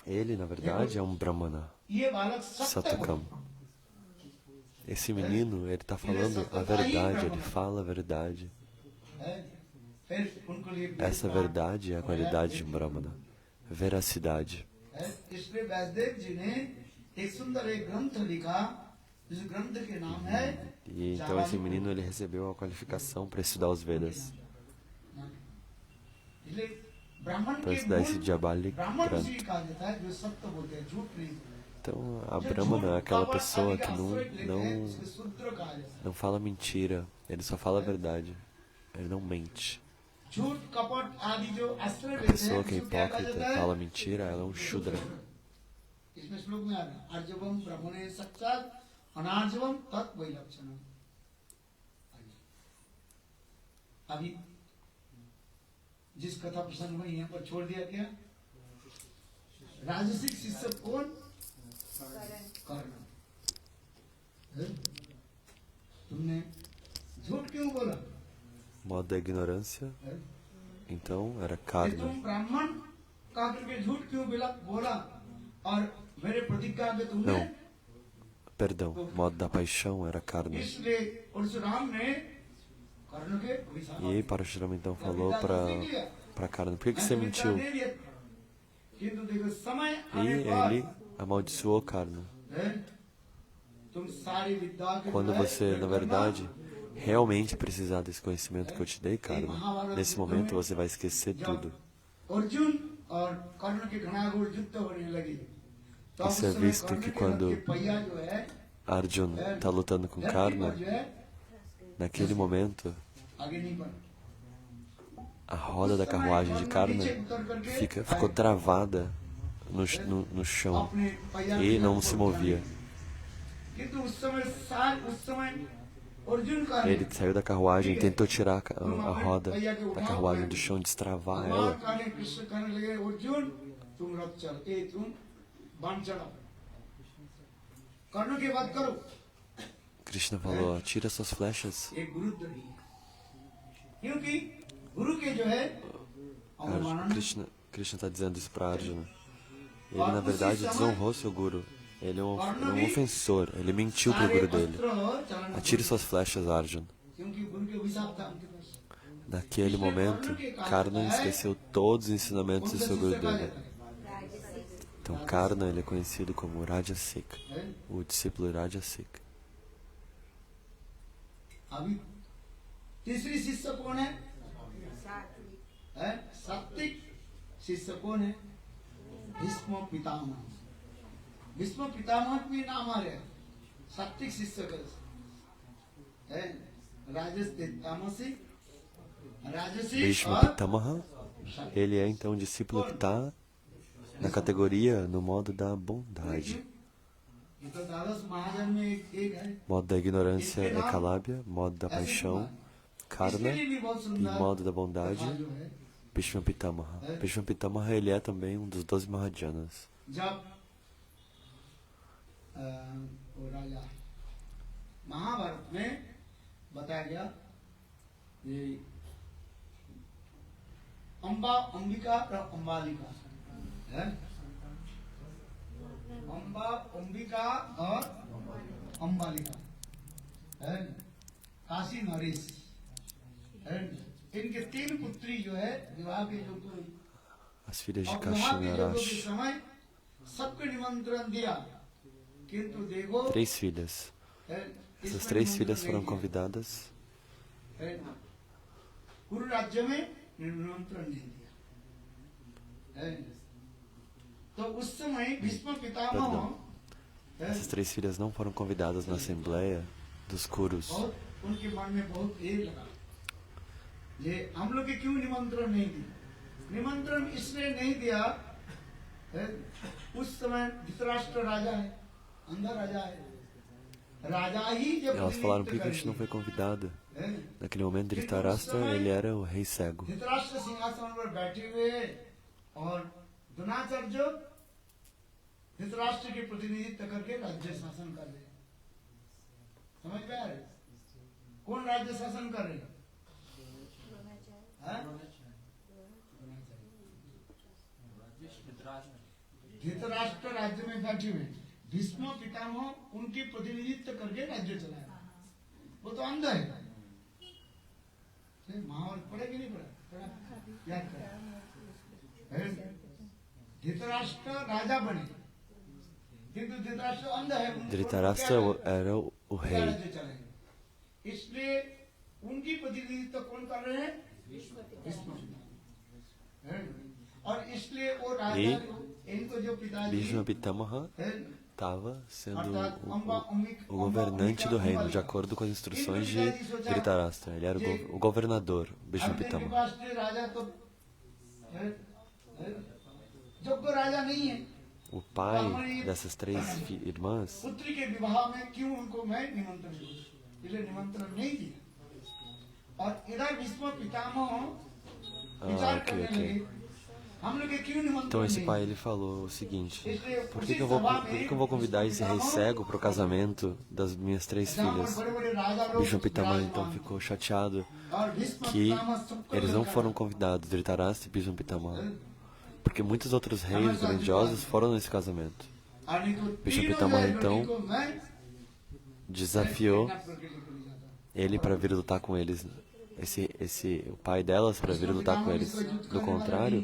ele na verdade é um Brahmana, ये बालक सत्य Satyakam. Esse menino, ele está falando a verdade, ele fala a verdade. है फिर उनको लिए Essa verdade é a qualidade de um Brahmana. Veracidade. है इसलिए व्यासदेव जी ने एक सुंदर एक ग्रंथ लिखा जिस ग्रंथ के नाम है E então esse menino, ele recebeu a qualificação para estudar os Vedas. इसलिए ब्राह्मण Para के estudar esse मूल Jabali ब्राह्मण Grantha. उसी कहा जाता है जो सत्य बोलते हैं झूठ नहीं बोलते। Então, a Brahmana é aquela pessoa que não शूद्र कहा जाता है não fala mentira, ele só fala a verdade. Ele não mente. झूठ कपट आदि जो आश्रय A लेते हैं pessoa que é उसको क्या कहा hipócrita, जाता है fala mentira, ela é um Shudra. इसमें श्लोक में आ रहा है अर्जवम ब्रह्मणे साक्षात अनार्जवम तत् वैलक्षणम अभी जिस कथा प्रसंग में यहाँ पर छोड़ दिया क्या राजसिक शिष्य कौन कर्ण है? तुमने झूठ क्यों बोला Modo da ignorância, है? então era कि Karna. तुम ब्राह्मण का करके झूठ क्यों बोला और मेरे प्रतिज्ञा के तुमने Não, perdão, modo da paixão era Karna. इसलिए परशुराम ने कर्ण के अभिशाप E aí Parashurama então falou para Karna, por que você mentiu? किंतु देखो समय E आने ele पर amaldiçoou Karna. है, तुम सारी विद्या के Quando जो है, você, na verdade, realmente precisar desse conhecimento que eu te dei, Karna, nesse momento você vai esquecer tudo. Arjun और कर्ण के घनाघोर युद्ध होने लगे तो Isso é उस समय visto कर्ण que के quando रथ के पहिया जो है Arjun está lutando com धरती Karna, पर जो है naquele momento, आगे नहीं बढ़ a roda da carruagem de Karna ficou travada no chão अपने पहिया e के não ऊपर se movia. किंतु उस समय अर्जुन का Ele saiu da carruagem e tentou tirar a roda da carruagem do chão, destravar ela. भगवान काले कृष्ण कहने लगे अर्जुन तुम रथ चल तुम बाण चलाओ कर्ण के वध करो Krishna falou, tira suas flechas. एक गुरु नहीं है क्योंकि गुरु के जो है अवमानना Krishna está dizendo isso para Arjuna. Ele, na verdade, desonrou seu guru. Ele é um ofensor. Ele mentiu pro guru dele. Atire suas flechas, Arjuna. क्योंकि गुरु के अभिशाप था उनके पास Naquele momento, Karna esqueceu todos os ensinamentos do seu guru dele. Então, Karna ele é conhecido como Rajasika, o discípulo Rajasika. अभी तीसरी शिष्य कौन है सात्विक शिष्य कौन है भीष्म पितामह भीष्म पितामह भी नाम आ रहे सात्विक शिष्य है तामसिक Bhishma Pitamaha, ele é então um discípulo que está na categoria, no modo da bondade. Modo da ignorância é Kalabhya, modo da paixão, Karna, e modo da bondade, Bhishma Pitamaha. Bhishma Pitamaha, ele é também um dos 12 Mahajanas. महाभारत में बताया गया ये अम्बा अंबिका और अम्बालिका है अम्बा अंबिका और अम्बालिका है काशी नरेश है इनके 3 पुत्री जो है विवाह के योग हुई As filhas de और Kashi विवाह के योग के Narash, समय सबको निमंत्रण दिया किंतु देखो 3 filhas. है, Essas इसमें 3 निमंत्रण filhas नहीं foram दिया। convidadas. है कुरु राज्य में निमंत्रण नहीं दिया है तो उस समय भीष्म Pitamah Perdão. Essas 3 filhas não foram convidadas na assembleia dos Kurus. और उनके मन में बहुत ये लगा ये हम लोग के क्यों निमंत्रण नहीं दिया निमंत्रण इसलिए नहीं दिया है, उस समय धृतराष्ट्र राजा है अंधा राजा है राजा ही जब Elas falaram, por que a gente não foi convidada? Naquele momento, Dhritarashtra, ele era o rei cego. Dhritarashtra सिंहासन पर बैठे हुए और द्रोणाचार्य धृतराष्ट्र के प्रतिनिधित्व करके राज्य शासन कर रहे हैं समझ में आ रहे कौन राज्य शासन कर रहे हैं धृतराष्ट्र राज्य में बैठे हुए भीष्म पितामह उनके प्रतिनिधित्व करके राज्य चलाया वो तो अंधा है महाभारत पढ़े कि नहीं पढ़ा याद करा धृतराष्ट्र राजा बने किंतु धृतराष्ट्र अंधा है Dhritarashtra era o rei. राज्य चलाएंगे इसलिए उनकी प्रतिनिधित्व कौन कर रहे हैं भीष्म और इसलिए वो राजा इनको जो पिताजी Bhishma Pitamaha estava sendo o governante do reino, de acordo com as instruções de Dhritarashtra. Ele era o governador, Bhishma Pitamaha. योग्य राजा नहीं है O pai dessas 3 irmãs, पुत्री के विवाह में क्यों उनको मैं निमंत्रण दूं इसलिए निमंत्रण नहीं दिया और इधर भीष्म पितामह विचार करने लगे हम लोग के क्यों निमंत्रण então esse नहीं pai ele falou o seguinte: por que eu vou convidar esse rei cego para o casamento das minhas 3 filhas? Bhishma Pitamaha então ficou chateado और भीष्म que पितामह सबको eles não foram convidados, Dhritarashtra e Bhishma Pitamaha, porque muitos outros reis grandiosos foram nesse casamento. और नहीं तो Bhishma तीनों Pitamaha लड़की então को मैं desafiou kidnap करके लेकर जाता ele para vir lutar com eles, o pai delas para vir lutar com eles. Do contrário,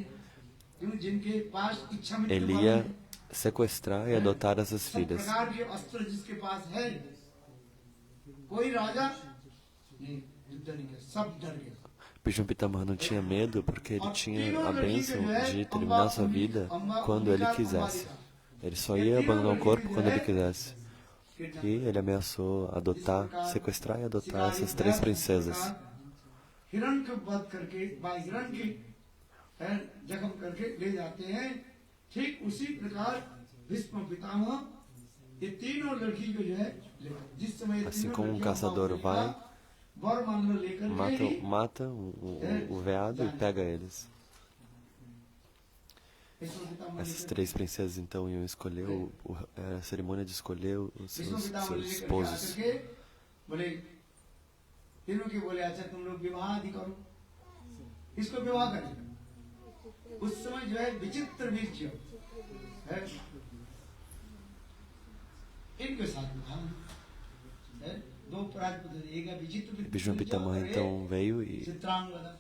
क्यों जिनके पास इच्छा मृत्यु ele मरण ia है, sequestrar e adotar essas सब filhas. प्रकार के अस्त्र जिसके पास है, कोई राजा नहीं युद्ध नहीं कर, सब डर गए। Bhishma Pitamaha não tinha medo porque ele tinha a bênção de terminar sua vida quando ele quisesse. Ele só ia abandonar o corpo quando ele quisesse. E ele ameaçou adotar, sequestrar e adotar essas 3 princesas. हिरण को वध करके हिरण की जख्म करके ले जाते हैं। ठीक उसी प्रकार भीष्म पितामह ये तीनों लड़की को जो है जिस समय Assim como um caçador vai, वर मांगने लेकर mata o veado e pega eles. Essas 3 princesas então iam escolher, a cerimônia de escolher os seus esposos. तीनों के बोले अच्छा तुम लोग विवाह आदि करो, इसको विवाह करें। उस समय जो है विचित्र बीज है इनके साथ विवाह है। दो प्राजपुत्र, एक है विचित्र Bhishma Pitamaha então veio e Chitrangada,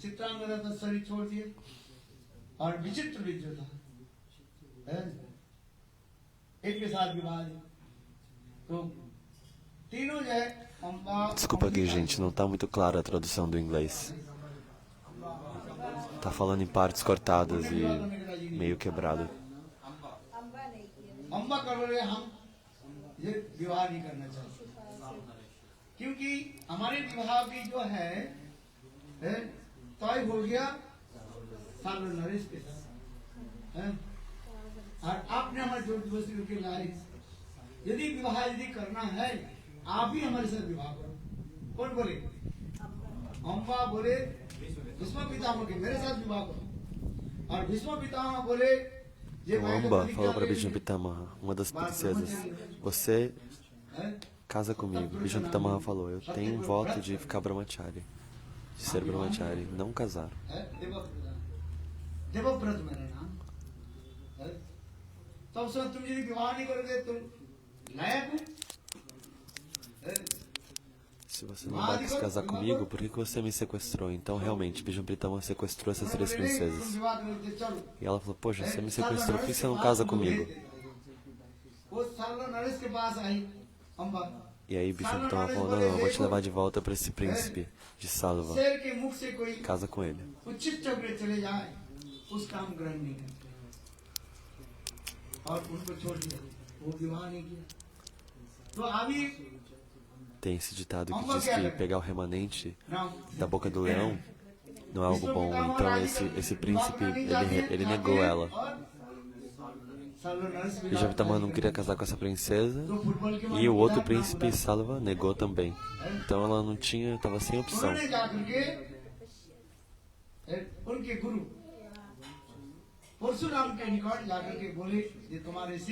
चित्रांगदा का शरीर छोड़ दिए और विचित्र बीज जो था इनके साथ विवाह तो Desculpa aqui, gente, não tá muito clara a tradução do inglês. Tá falando em partes cortadas e meio quebrado. क्योंकि हमारे विवाह भी जो है तय हो गया सालों नरेश के साथ, और आपने हमारे जोर जबरदस्ती के लाए। यदि विवाह यदि करना है आप ही हमारे साथ विवाह करो। कौन बोले? अम्बा बोले भीष्म पितामह के मेरे साथ विवाह करो, और भीष्म पितामह बोले Então Amba falou para Bhishma Pitamaha, uma das princesas, você casa comigo. Bhishma Pitamaha falou, eu tenho um voto de ficar brahmachari, de ser brahmachari, não casar. Devvrat मेरा नाम। तब से तुम यदि विवाह नहीं करोगे तुम लायक हो? Se você não vai se casar comigo, por que você me sequestrou? Então, realmente, Bhishma Pitamaha sequestrou essas 3 princesas. E ela falou, poxa, você me sequestrou, por que você não casa comigo? E aí Bhishma Pitamaha falou, não, eu vou te levar de volta para esse príncipe de Salva. Casa com ele. Tem esse ditado que diz que pegar o remanente da boca do leão não é algo bom. Então esse príncipe, ele negou ela. Bhishma Pitamaha não queria casar com essa princesa e o outro príncipe, Salva, negou também. Então ela não tinha, estava sem opção.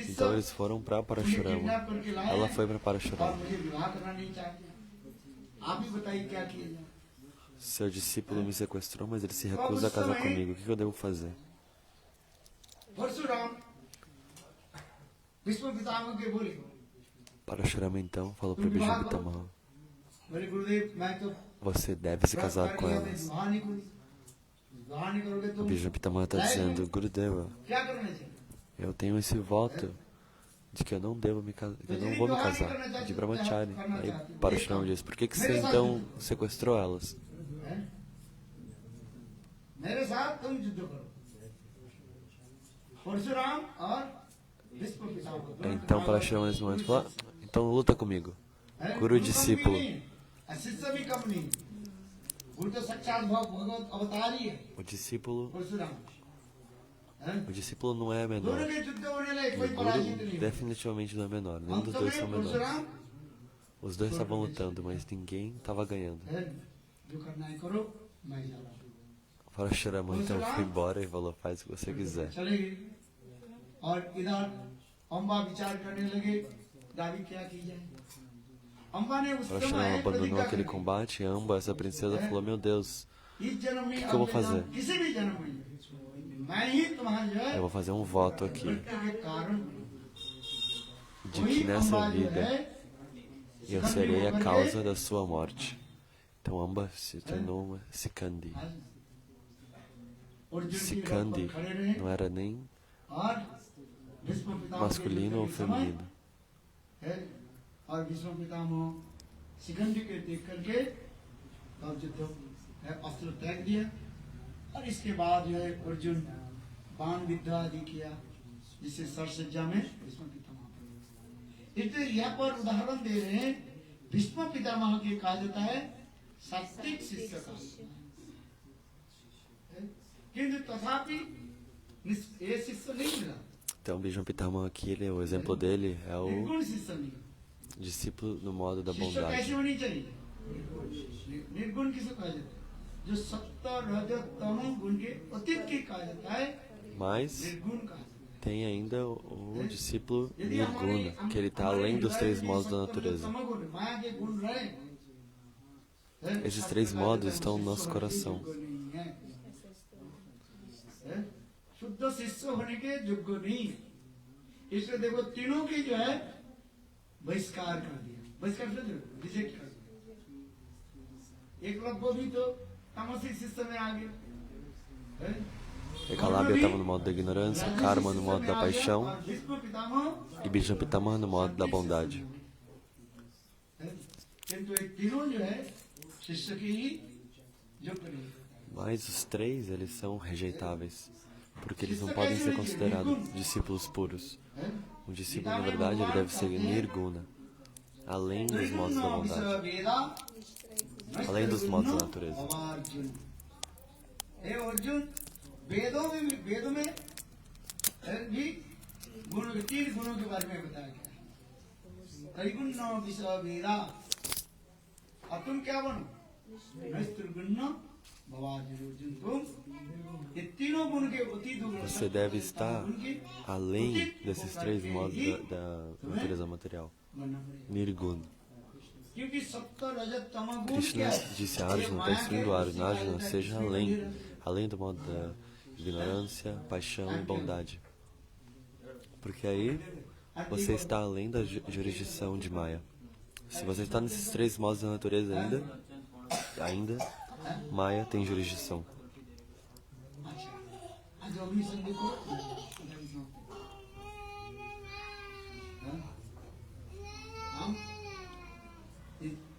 Então eles foram para Parashurama. Ela foi para Parashurama. Seu discípulo me sequestrou, mas ele se recusa a casar comigo. O que eu devo fazer? Parashurama então falou para Bhishma Pitamaha, você deve se casar com elas. O Bhishma Pitamaha está dizendo, Gurudeva, eu tenho esse voto de que eu não vou me casar, de brahmachari. Aí Parashurama diz, por que você então sequestrou elas? Então Parashurama nesse momento fala, então luta comigo, cura o discípulo. O discípulo não é menor. E o Guru definitivamente não é menor. Nenhum dos dois são menores. Os dois estavam lutando, mas ninguém estava ganhando. Parashurama então foi embora e falou, faz o que você quiser. Parashurama abandonou aquele combate e Amba, essa princesa, falou, meu Deus, o que eu vou fazer? Eu vou fazer um voto aqui de que nessa vida eu serei a causa da sua morte. Então Amba se tornou uma Sikandi. Arjun की रथ Sikandi पर खड़े रहे não era nem और भीष्म पितामह के masculino ou युद्ध के समय feminino. है और भीष्म पितामह शिखंडी के देख करके तब युद्ध है अस्त्र त्याग दिया और इसके बाद जो है अर्जुन बाण विद्या आदि किया जिससे सरसज्जा में भीष्म पितामह इसलिए यहाँ पर उदाहरण दे रहे हैं भीष्म पितामह के कहा जाता है सात्विक शिष्य का किंतु तथापि ये शिष्य नहीं मिला Então, Bhishma Pitama aqui, o exemplo dele é o निर्गुण शिष्य नहीं discípulo no modo da शिष्य कैसे bondade. होनी चाहिए निर्गुण किसे कहा जाता है जो सत्व रजत तमो गुण के अतीत के कहा जाता है Mas निर्गुण कहा जाता है tem ainda o discípulo Nirguna, que ele está além dos três modos da natureza. माया के गुण रहे Esses três modos estão no nosso coração. शुद्ध शिष्य होने के योग्य नहीं है इसलिए देखो तीनों के जो है बहिष्कार कर दिया बहिष्कार से रिजेक्ट कर दिया एक लोग को भी तो तामसिक शिष्य में आ गया Ekalábia estava no modo da ignorância, Karma no modo da paixão और भीष्म Pitamah e Bhishma Pitama no modo da bondade. किंतु ये तीनों जो है शिष्य की ही योग्य नहीं है Mas os três, eles são rejeitáveis, porque eles não podem ser considerados discípulos puros. Um discípulo, na verdade, ele deve ser Nirguna, além dos modos da bondade, além dos modos da natureza. हे अर्जुन वेदों में भी गुणों के तीन गुणों के बारे में बताया गया है त्रिगुण विषय वेदा अब तुम क्या बनो त्रिगुण अर्जुन तुम ये तीनों गुण के अति Você deve estar além desses três modos da natureza material. Nirguna. क्योंकि सत्व रजत तमो गुण Krishna disse a Arjuna, está instruindo Arjuna, seja além do modo da ignorância, paixão e bondade. Porque aí você está além da jurisdição de Maya. Se você está nesses três modos da natureza ainda Maya tem jurisdição.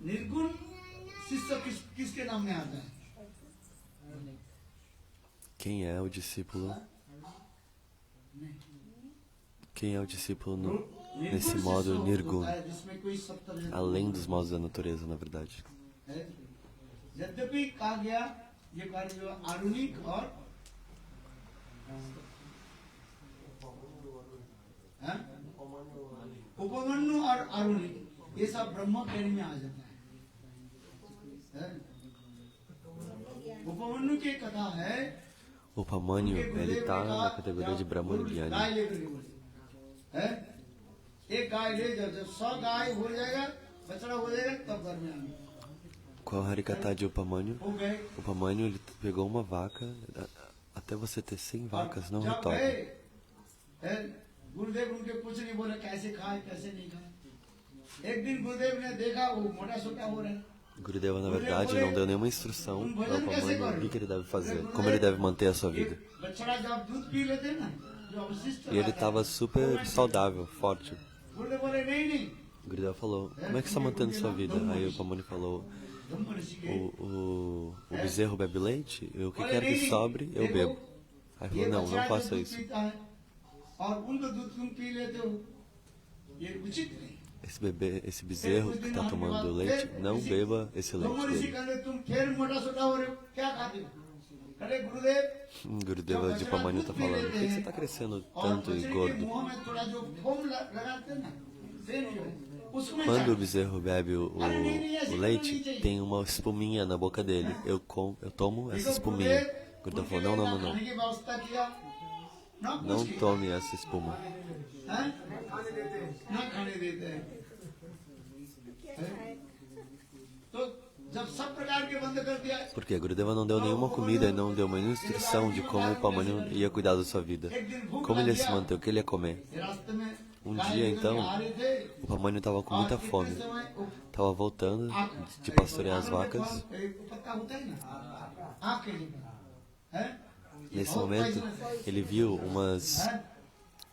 निर्गुण शिष्य किसके नाम में आता है Quem é o discípulo? Quem é o discípulo nesse modo Nirguna? Além dos modos da natureza, na verdade. यद्यपि कहा गया ये कार्य आरुणिक और उपमन्यु और आरुणिक ये सब ब्रह्म ज्ञानी में आ जाता है उपमन्यु की कथा है Upamanyu, ele está na categoria de Brahman Gyani. गाय लेकर के बोले एक गाय ले जब 100 गाय हो जाएगा बछड़ा हो जाएगा तब घर में आना Qual a Harikata de Upamanyu? हो गए Upamanyu, ele pegou uma vaca, até você ter 100 vacas, não जब retorna. गए, गुरुदेव उनके कुछ नहीं बोले कैसे खाए कैसे नहीं खाए एक दिन गुरुदेव ने देखा वो मोटा सोटा हो रहा है Gurudeva, na verdade, não deu nenhuma instrução para o Upamanyu o que ele deve fazer, como ele deve manter a sua vida. बछड़ा जब दूध पी लेते हैं ना जो अवशिष्ट E ele estava super saudável, forte. गुरुदेव बोले नहीं Gurudeva falou, como é que você está mantendo sua vida? Aí o Upamanyu falou, ब्रह्म ऋषि के o bezerro bebe leite, eu que quero que sobre, eu bebo. Aí ये falou, não, बछड़ा não जो faça दूध isso. पीता है और उनका दूध तुम पी लेते हो ये उचित नहीं Esse bezerro que está tomando leite, não beba esse ब्रह्म leite ऋषि dele. कहते तुम फिर मोटा सोटा हो रहे हो क्या खाते हो अरे गुरुदेव Gurudeva de Upamanyu está falando, por que você está crescendo tanto e gordo? Quando o bezerro bebe o leite, tem uma espuminha na boca dele. Eu tomo essa espuminha. Gurudeva falou, não. Não tome essa espuma. Porque Gurudeva não deu nenhuma comida e não deu nenhuma instrução de como o Upamanyu ia cuidar da sua vida. Como ele ia se manter, o que ele ia comer. Um dia, então, o Upamanyu estava com muita fome. Estava voltando de pastorear as vacas. Nesse momento, ele viu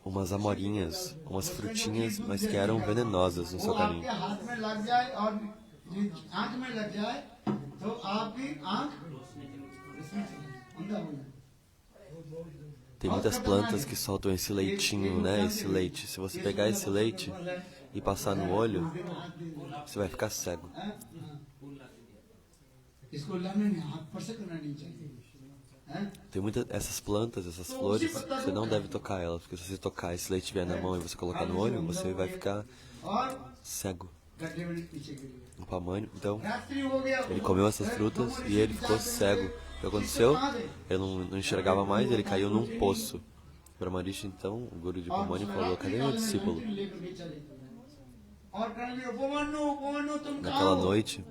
umas amorinhas, umas frutinhas, mas que eram venenosas no seu वो caminho. आपके हाथ में लग जाए और आंख में लग जाए तो आपकी आंख इसमें चली जाए, अंधा हो जाए। Tem muitas plantas que soltam esse leitinho, né? Esse leite. Se você pegar esse leite e passar no olho, você vai ficar cego. इसको लाने नहीं, हाथ पर से करना नहीं चाहिए, हैं? Tem muitas essas plantas, essas flores, você não deve tocar elas, porque se você tocar esse leite vier na mão e você colocar no olho, você vai ficar और cego. गड्ढे में नीचे गिर गया। O pamanho, então, रात्रि हो गया, ele comeu essas frutas e ele ficou cego. O que aconteceu? Ele não enxergava mais, ele caiu num poço. Brahmarishi, então, o guru de Pamani falou, cadê meu discípulo? और कहने लगे, उपमन्यु तुम कहाँ Naquela हो? noite,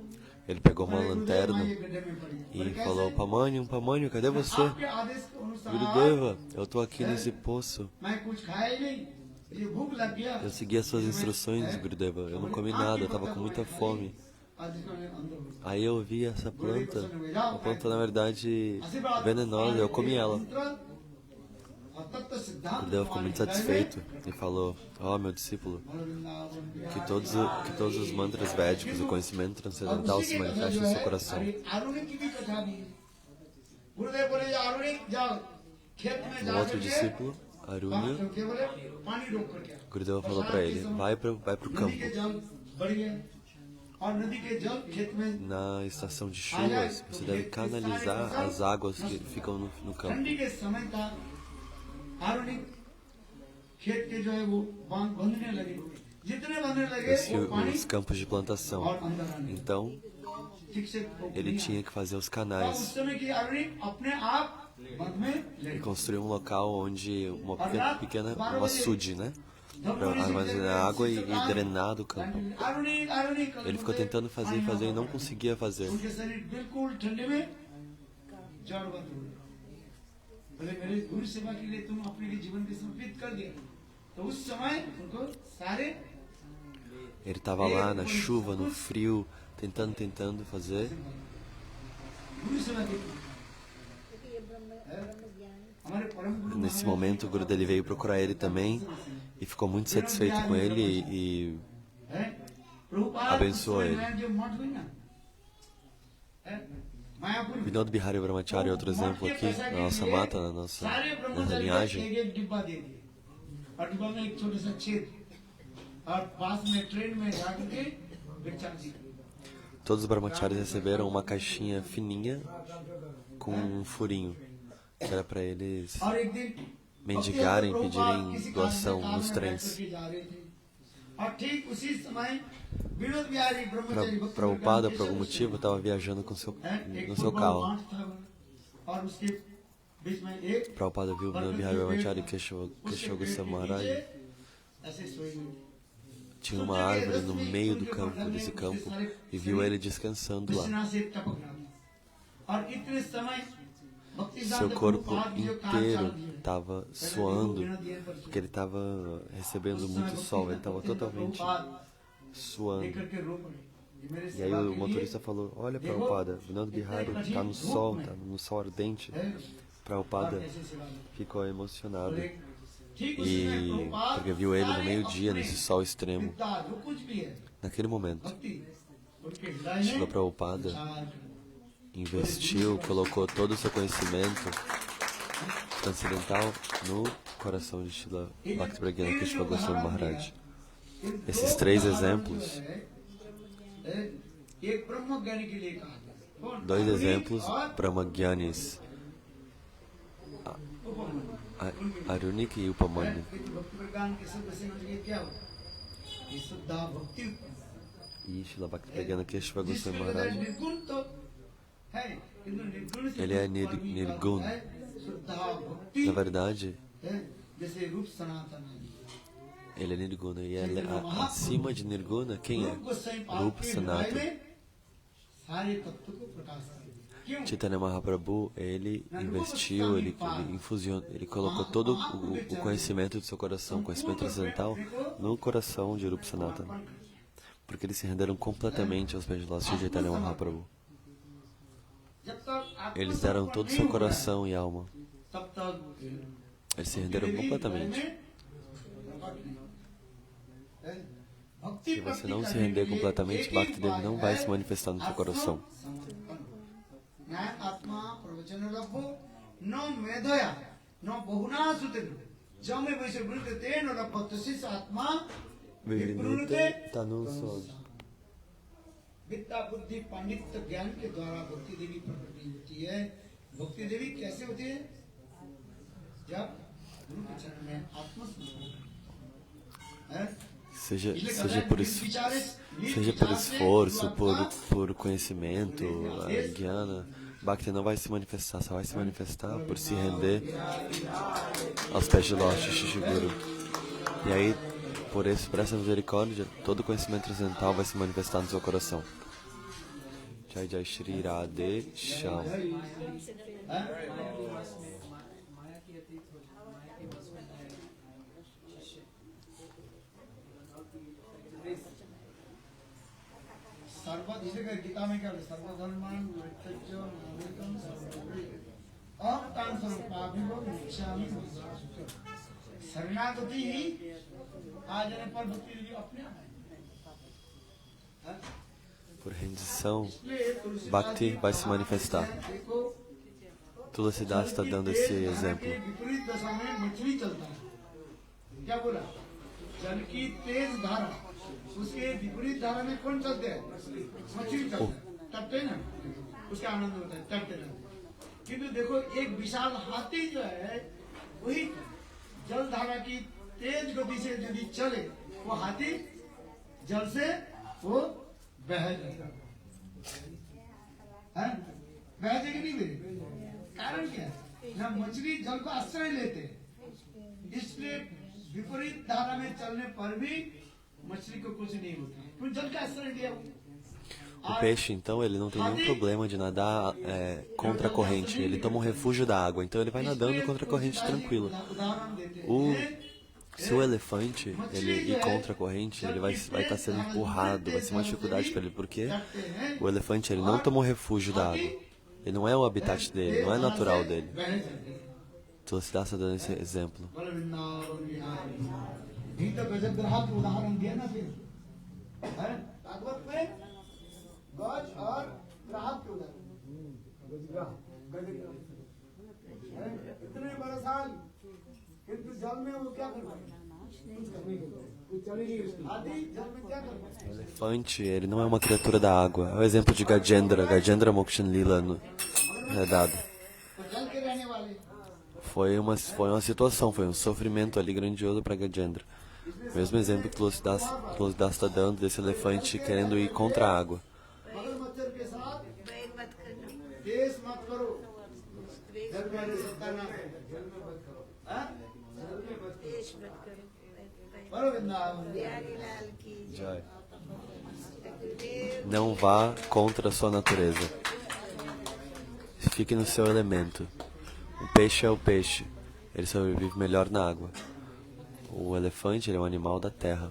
ele pegou uma मैं ये lanterna गड्ढे में पड़ गया। e बोले, कैसे? falou, Pamanyu, cadê você? आपके आदेश के अनुसार Gurudeva, eu tô aqui nesse poço. मैं कुछ खाया ही नहीं, ये भूख लग गया। Eu segui as suas instruções, Gurudeva. Eu não comi nada, eu tava com muita fome. Aí eu vi essa planta, uma planta na verdade venenosa, eu comi ela. Gurudeva ficou muito satisfeito e falou, meu discípulo, que todos os mantras védicos, o conhecimento transcendental se manifeste no seu coração. Um outro discípulo, Arunya, Gurudeva falou para ele, vai pro campo. Na estação de chuvas, você deve canalizar as águas que ficam no campo. Os campos de plantação. Então, ele tinha que fazer os canais e construir um local onde uma pequena açude, né? Para armazenar água e drenar do campo. Ele ficou tentando fazer e não conseguia fazer. Ele estava lá na chuva, no frio, tentando fazer. Nesse momento, o Guru dele veio procurar ele também e ficou muito satisfeito com ele e abençoou ele. Vinod Bihari Brahmachari é outro exemplo aqui, na nossa mata, na nossa linhagem. Todos os Brahmacharis receberam uma caixinha fininha com um furinho, que era para eles mendigarem, pedirem doação nos trens. Prabhupada, por algum motivo, estava viajando no seu carro. Prabhupada viu Vinod Bihari Brahmachari Keshava Goswami Maharaj. Tinha uma árvore no meio do campo, desse campo, e viu ele descansando lá. Seu corpo inteiro estava suando, porque ele estava recebendo muito sol, ele estava totalmente suando. E aí o motorista falou, olha Prabhupada, Vinod Bihari está no sol ardente. Prabhupada ficou emocionado, e porque viu ele no meio-dia, nesse sol extremo. Naquele momento, Srila Prabhupada investiu, colocou todo o seu conhecimento transcendental no coração de Srila Bhakti-Pragyana Keshava Goswami Maharaj. Esses três exemplos, dois exemplos Brahmagyanis, Arunik e Upamanya. E Srila Bhakti-Pragyana Keshava Goswami Maharaj, ele é Nirguna. Na verdade, ele é Nirguna. E ele é acima de Nirguna, quem é? Rupa Sanatana. Chaitanya Mahaprabhu, ele investiu, ele infusionou, ele colocou todo o conhecimento do seu coração, o conhecimento transcendental, no coração de Rupa Sanatana. Porque eles se renderam completamente aos pés de Chaitanya Mahaprabhu. Eles deram todo o seu coração e alma. तब तक Eles se renderam completamente. Se você não se render completamente, Bhakti Devi não vai se manifestar no seu coração. Vivinute Tanusod. विद्या बुद्धि पांडित्य ज्ञान के द्वारा भक्ति देवी प्रकट होती है। भक्ति देवी कैसे होती है? जब गुरु के चरण में आत्मस्वरूप Seja por esforço, por conhecimento, Jnana, Bhakti não vai se manifestar, só vai se manifestar por se render aos pés de Lord Shishiguru. E aí, por essa misericórdia, todo conhecimento transcendental vai se manifestar no seu coração. Jai Jai Shri Radhe Shyam. Gita में क्या सर्वधर्मान शरणागति ही आ जाने पर भक्ति अपने Por rendição, Bhakti vai se manifestar. Tulsidas está dando esse exemplo. उसके विपरीत धारा में कौन चलते हैं? मछली चलते हैं, तटते ना, उसका आनंद होता है, तटते ना। किंतु देखो एक विशाल हाथी जो है, वही जल धारा की तेज गति से यदि चले, वो हाथी जल से वो बह जाएगा, बह जाएगी नहीं मेरे? कारण क्या है? ना मछली जल को आश्रय लेते, इसलिए विपरीत धारा में चलने पर भी मछली को कुछ नहीं होता, तो जल का आश्रय लिया। O peixe, então, ele não tem nenhum problema de nadar contra a corrente. Ele toma um refúgio da água, então ele vai nadando contra a corrente tranquilo. Se o elefante ele ir contra a corrente, ele vai estar sendo empurrado, vai ser uma dificuldade para ele, porque o elefante ele não toma um refúgio da água. Ele não é o habitat dele, não é natural dele. Tulsidas está dando esse exemplo. गज और ग्राहक के उधर इतने बड़े साल किंतु जल में वो क्या करता है? O elefante, ele não é uma criatura da água. É o exemplo de Gajendra Mokshan Lila é dado. Foi uma situação, foi um sofrimento ali grandioso para Gajendra. Mesmo exemplo que Tulsidas está dando desse elefante querendo ir contra a água. Não vá contra a sua natureza. Fique no seu elemento. O peixe é o peixe. Ele sobrevive melhor na água. O elefante ele é um animal da terra.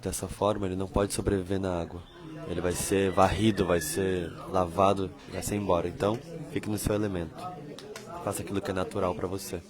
Dessa forma, ele não pode sobreviver na água. Ele vai ser varrido, vai ser lavado, vai ser embora. Então, fique no seu elemento. Faça aquilo que é natural para você.